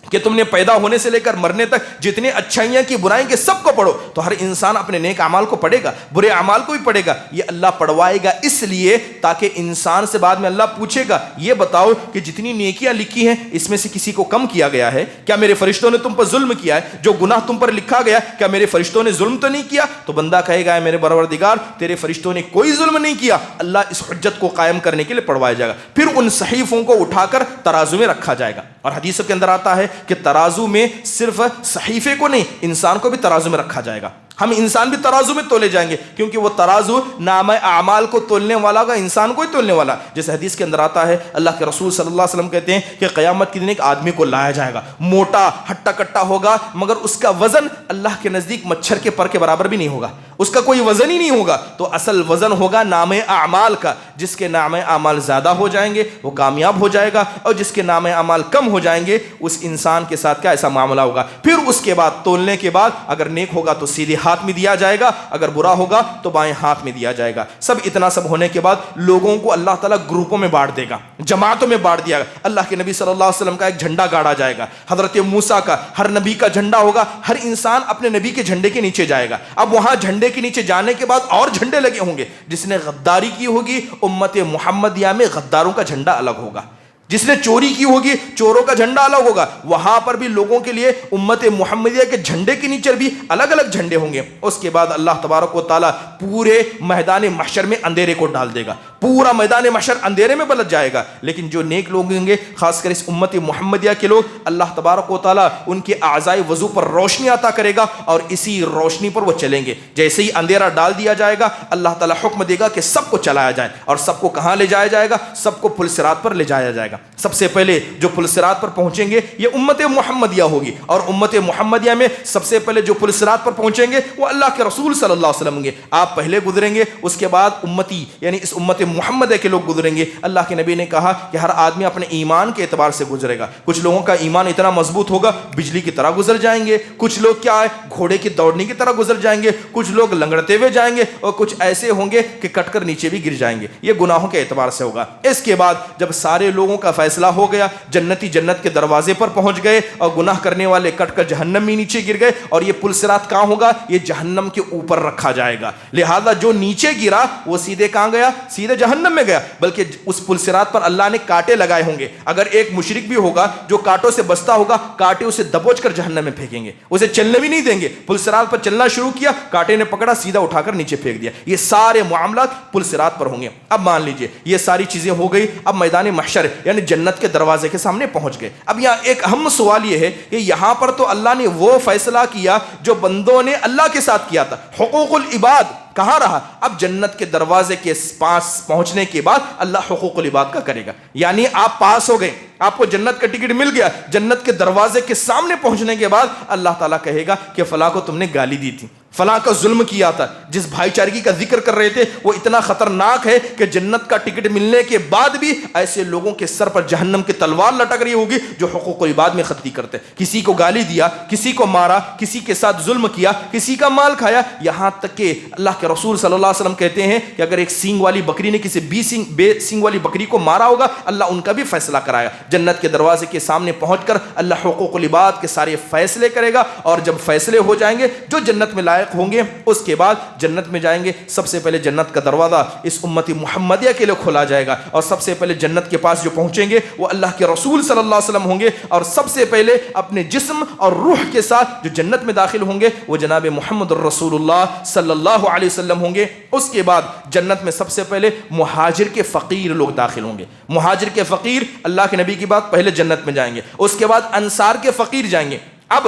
کہ تم نے پیدا ہونے سے لے کر مرنے تک جتنے اچھائیاں کی برائیں کے سب کو پڑھو. تو ہر انسان اپنے نیک اعمال کو پڑھے گا, برے اعمال کو بھی پڑھے گا. یہ اللہ پڑھوائے گا اس لیے تاکہ انسان سے بعد میں اللہ پوچھے گا یہ بتاؤ کہ جتنی نیکیاں لکھی ہیں اس میں سے کسی کو کم کیا گیا ہے کیا؟ میرے فرشتوں نے تم پر ظلم کیا ہے؟ جو گناہ تم پر لکھا گیا کیا میرے فرشتوں نے ظلم تو نہیں کیا؟ تو بندہ کہے گا میرے پروردگار تیرے فرشتوں نے کوئی ظلم نہیں کیا. اللہ اس حجت کو قائم کرنے کے لیے پڑھوایا جائے گا. پھر ان صحیفوں کو اٹھا کر ترازو میں رکھا جائے گا. اور حدیثوں کے اندر آتا ہے کہ ترازو میں صرف صحیفے کو نہیں, انسان کو بھی ترازو میں رکھا جائے گا. ہم انسان بھی ترازو میں تولے جائیں گے کیونکہ وہ ترازو نامہ اعمال کو تولنے والا کا انسان کو ہی تولنے والا. جیسے حدیث کے اندر آتا ہے اللہ کے رسول صلی اللہ علیہ وسلم کہتے ہیں کہ قیامت کے دن ایک آدمی کو لایا جائے گا, موٹا ہٹا کٹا ہوگا, مگر اس کا وزن اللہ کے نزدیک مچھر کے پر کے برابر بھی نہیں ہوگا, اس کا کوئی وزن ہی نہیں ہوگا. تو اصل وزن ہوگا نامہ اعمال کا. جس کے نامہ اعمال زیادہ ہو جائیں گے وہ کامیاب ہو جائے گا, اور جس کے نامہ اعمال کم ہو جائیں گے اس انسان کے ساتھ کیا ایسا معاملہ ہوگا. پھر اس کے بعد تولنے کے بعد اگر نیک ہوگا تو سیدھے ہاتھ میں دیا جائے گا, اگر برا ہوگا تو بائیں ہاتھ میں دیا جائے گا. اتنا سب ہونے کے بعد لوگوں کو اللہ تعالیٰ گروپوں میں بانٹ دے گا, جماعتوں میں بانٹ دیا گا. اللہ کے نبی صلی اللہ علیہ وسلم کا ایک جھنڈا گاڑا جائے گا, حضرت موسیٰ کا, ہر نبی کا جھنڈا ہوگا. ہر انسان اپنے نبی کے جھنڈے کے نیچے جائے گا. اب وہاں جھنڈے کے نیچے جانے کے بعد اور جھنڈے لگے ہوں گے. جس نے غداری کی ہوگی امت محمدیہ میں غداروں کا جھنڈا الگ ہوگا, جس نے چوری کی ہوگی چوروں کا جھنڈا الگ ہوگا. وہاں پر بھی لوگوں کے لیے امت محمدیہ کے جھنڈے کے نیچے بھی الگ الگ جھنڈے ہوں گے. اس کے بعد اللہ تبارک و تعالیٰ پورے میدان محشر میں اندھیرے کو ڈال دے گا, پورا میدان محشر اندھیرے میں بلٹ جائے گا. لیکن جو نیک لوگ ہوں گے خاص کر اس امت محمدیہ کے لوگ, اللہ تبارک و تعالیٰ ان کے اعضائے وضو پر روشنی عطا کرے گا اور اسی روشنی پر وہ چلیں گے. جیسے ہی اندھیرا ڈال دیا جائے گا اللہ تعالیٰ حکم دے گا کہ سب کو چلایا جائے. اور سب کو کہاں لے جایا جائے گا؟ سب کو پل صراط پر لے جایا جائے گا. سب سے پہلے جو پل صراط پر پہنچیں گے یہ امت محمدیہ ہوگی, اور امت محمدیہ میں سب سے پہلے جو پل صراط پر پہنچیں گے وہ اللہ کے رسول صلی اللہ علیہ وسلم ہوں گے. آپ پہلے گزریں گے, اس کے بعد امتی یعنی اس امت محمدیہ کے لوگ گزریں گے. اللہ کے نبی نے کہا کہ ہر آدمی اپنے ایمان کے اعتبار سے گزرے گا. کچھ لوگوں کا ایمان اتنا مضبوط ہوگا بجلی کی طرح گزر جائیں گے, کچھ لوگ کیا ہے گھوڑے کی دوڑنے کی طرح گزر جائیں گے, کچھ لوگ لنگڑتے ہوئے جائیں گے, اور کچھ ایسے ہوں گے کہ کٹ کر نیچے بھی گر جائیں گے. یہ گناہوں کے اعتبار سے ہوگا. اس کے بعد جب سارے لوگوں کا فیصلہ ہو گیا, جنتی جنت کے دروازے پر پہنچ گئے اور گناہ کرنے والے کٹ کر جہنم میں نیچے گر گئے. اور یہ پل صراط کہاں ہوگا؟ یہ جہنم کے اوپر رکھا جائے گا. لہذا جو نیچے گرا وہ سیدھے کہاں گیا؟ سیدھے جہنم میں گیا. بلکہ اس پل صراط پر اللہ نے کانٹے لگائے ہوں گے. اگر ایک مشرک بھی ہوگا جو کانٹوں سے بچتا ہوگا, کانٹے اسے دبوچ کر جہنم میں پھینکیں گے, اسے چلنے بھی نہیں دیں گے. پل صراط پر چلنا شروع کیا, کانٹے نے پکڑا, سیدھا اٹھا کر نیچے پھینک دیا. یہ سارے معاملات پل صراط پر ہوں گے. اب مان لیجئے یہ ساری چیزیں ہو گئی. اب میدان محشر یعنی جنت کے دروازے کے سامنے پہنچ گئے. اب یہاں ایک اہم سوال یہ ہے کہ یہاں پر تو اللہ نے وہ فیصلہ کیا جو بندوں نے اللہ کے ساتھ کیا تھا. حقوق العباد کہاں رہا؟ اب جنت کے دروازے کے پاس پہنچنے کے بعد اللہ حقوق العباد کا کرے گا. یعنی آپ پاس ہو گئے, آپ کو جنت کا ٹکٹ مل گیا. جنت کے دروازے کے سامنے پہنچنے کے بعد اللہ تعالیٰ کہے گا کہ فلاں کو تم نے گالی دی تھی, فلاں کا ظلم کیا تھا. جس بھائی چارگی کا ذکر کر رہے تھے وہ اتنا خطرناک ہے کہ جنت کا ٹکٹ ملنے کے بعد بھی ایسے لوگوں کے سر پر جہنم کی تلوار لٹک رہی ہوگی جو حقوق العباد میں خطی کرتے. کسی کو گالی دیا, کسی کو مارا, کسی کے ساتھ ظلم کیا, کسی کا مال کھایا. یہاں تک کہ اللہ کے رسول صلی اللہ علیہ وسلم کہتے ہیں کہ اگر ایک سینگ والی بکری نے کسی بے سینگ والی بکری کو مارا ہوگا اللہ ان کا بھی فیصلہ کرائے گا. جنت کے دروازے کے سامنے پہنچ کر اللہ حقوق العباد کے سارے فیصلے کرے گا. اور جب فیصلے ہو جائیں گے جو جنت میں لائق ہوں گے اس کے بعد جنت میں جائیں گے. سب سے پہلے جنت کا دروازہ اس امت محمدیہ کے لیے کھولا جائے گا, اور سب سے پہلے جنت کے پاس جو پہنچیں گے وہ اللہ کے رسول صلی اللہ علیہ وسلم ہوں گے. اور سب سے پہلے اپنے جسم اور روح کے ساتھ جو جنت میں داخل ہوں گے وہ جناب محمد الرسول اللہ صلی اللہ علیہ وسلم ہوں گے. اس کے بعد جنت میں سب سے پہلے مہاجر کے فقیر لوگ داخل ہوں گے. مہاجر کے فقیر اللہ کے نبی کی بات پہلے جنت میں جائیں گے. اس کے بعد انصار کے فقیر جائیں گے. اب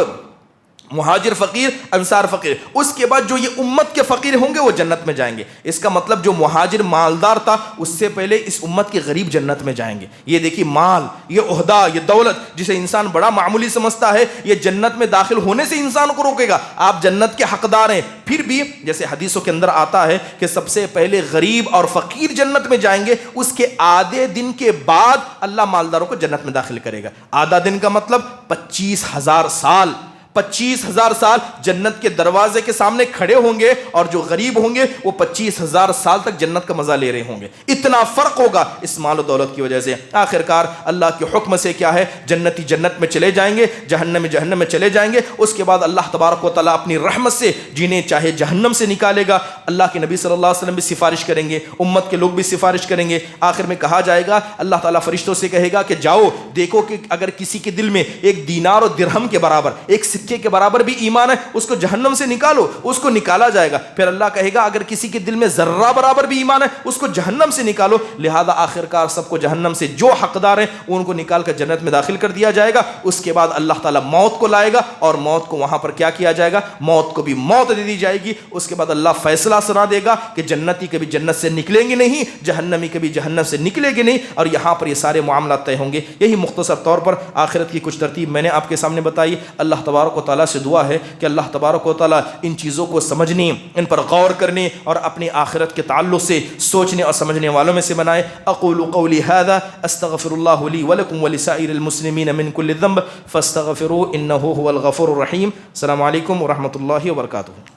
مہاجر فقیر، انصار فقیر، اس کے بعد جو یہ امت کے فقیر ہوں گے وہ جنت میں جائیں گے۔ اس کا مطلب جو مہاجر مالدار تھا اس سے پہلے اس امت کے غریب جنت میں جائیں گے۔ یہ دیکھیے مال، یہ عہدہ، یہ دولت جسے انسان بڑا معمولی سمجھتا ہے، یہ جنت میں داخل ہونے سے انسان کو روکے گا۔ آپ جنت کے حقدار ہیں، پھر بھی جیسے حدیثوں کے اندر آتا ہے کہ سب سے پہلے غریب اور فقیر جنت میں جائیں گے، اس کے آدھے دن کے بعد اللہ مالداروں کو جنت میں داخل کرے گا۔ آدھا دن کا مطلب 25,000 سال، 25,000 سال جنت کے دروازے کے سامنے کھڑے ہوں گے، اور جو غریب ہوں گے وہ 25,000 سال تک جنت کا مزہ لے رہے ہوں گے۔ اتنا فرق ہوگا اس مال و دولت کی وجہ سے۔ آخرکار اللہ کے حکم سے کیا ہے، جنتی جنت میں چلے جائیں گے، جہنمی جہنم میں چلے جائیں گے۔ اس کے بعد اللہ تبارک و تعالیٰ اپنی رحمت سے جنہیں چاہے جہنم سے نکالے گا۔ اللہ کے نبی صلی اللہ علیہ وسلم بھی سفارش کریں گے، امت کے لوگ بھی سفارش کریں گے۔ آخر میں کہا جائے گا، اللہ تعالیٰ فرشتوں سے کہے گا کہ جاؤ دیکھو کہ اگر کسی کے دل میں ایک دینار و درہم کے برابر، ایک سکے کے برابر بھی ایمان ہے، اس کو جہنم سے نکالو۔ اس کو نکالا جائے گا۔ پھر اللہ کہے گا اگر کسی کے دل میں ذرہ برابر بھی ایمان ہے، اس کو جہنم سے نکالو۔ لہذا آخرکار سب کو جہنم سے جو حقدار ہیں ان کو نکال کر جنت میں داخل کر دیا جائے گا۔ اس کے بعد اللہ تعالیٰ موت کو لائے گا، اور موت کو وہاں پر کیا کیا جائے گا، موت کو بھی موت دے دی جائے گی۔ اس کے بعد اللہ فیصلہ سنا دے گا کہ جنتی کبھی جنت سے نکلیں گے نہیں، جہنمی کبھی جہنم سے نکلے گے نہیں، اور یہاں پر یہ سارے معاملات طے ہوں گے۔ یہی مختصر طور پر آخرت کی کچھ ترتیب میں نے آپ کے سامنے بتائی۔ اللہ تبارک و تعالیٰ سے دعا ہے کہ اللہ تبارک و تعالیٰ ان چیزوں کو سمجھنے، ان پر غور کرنے اور اپنی آخرت کے تعلق سے سوچنے اور سمجھنے والوں میں سے بنائے۔ اقول قولی ھذا استغفر اللہ لی ولکم ولسائر المسلمین من کل ذنب فاستغفروہ انہ ھو الغفور الرحیم۔ السلام علیکم ورحمۃ اللہ وبرکاتہ۔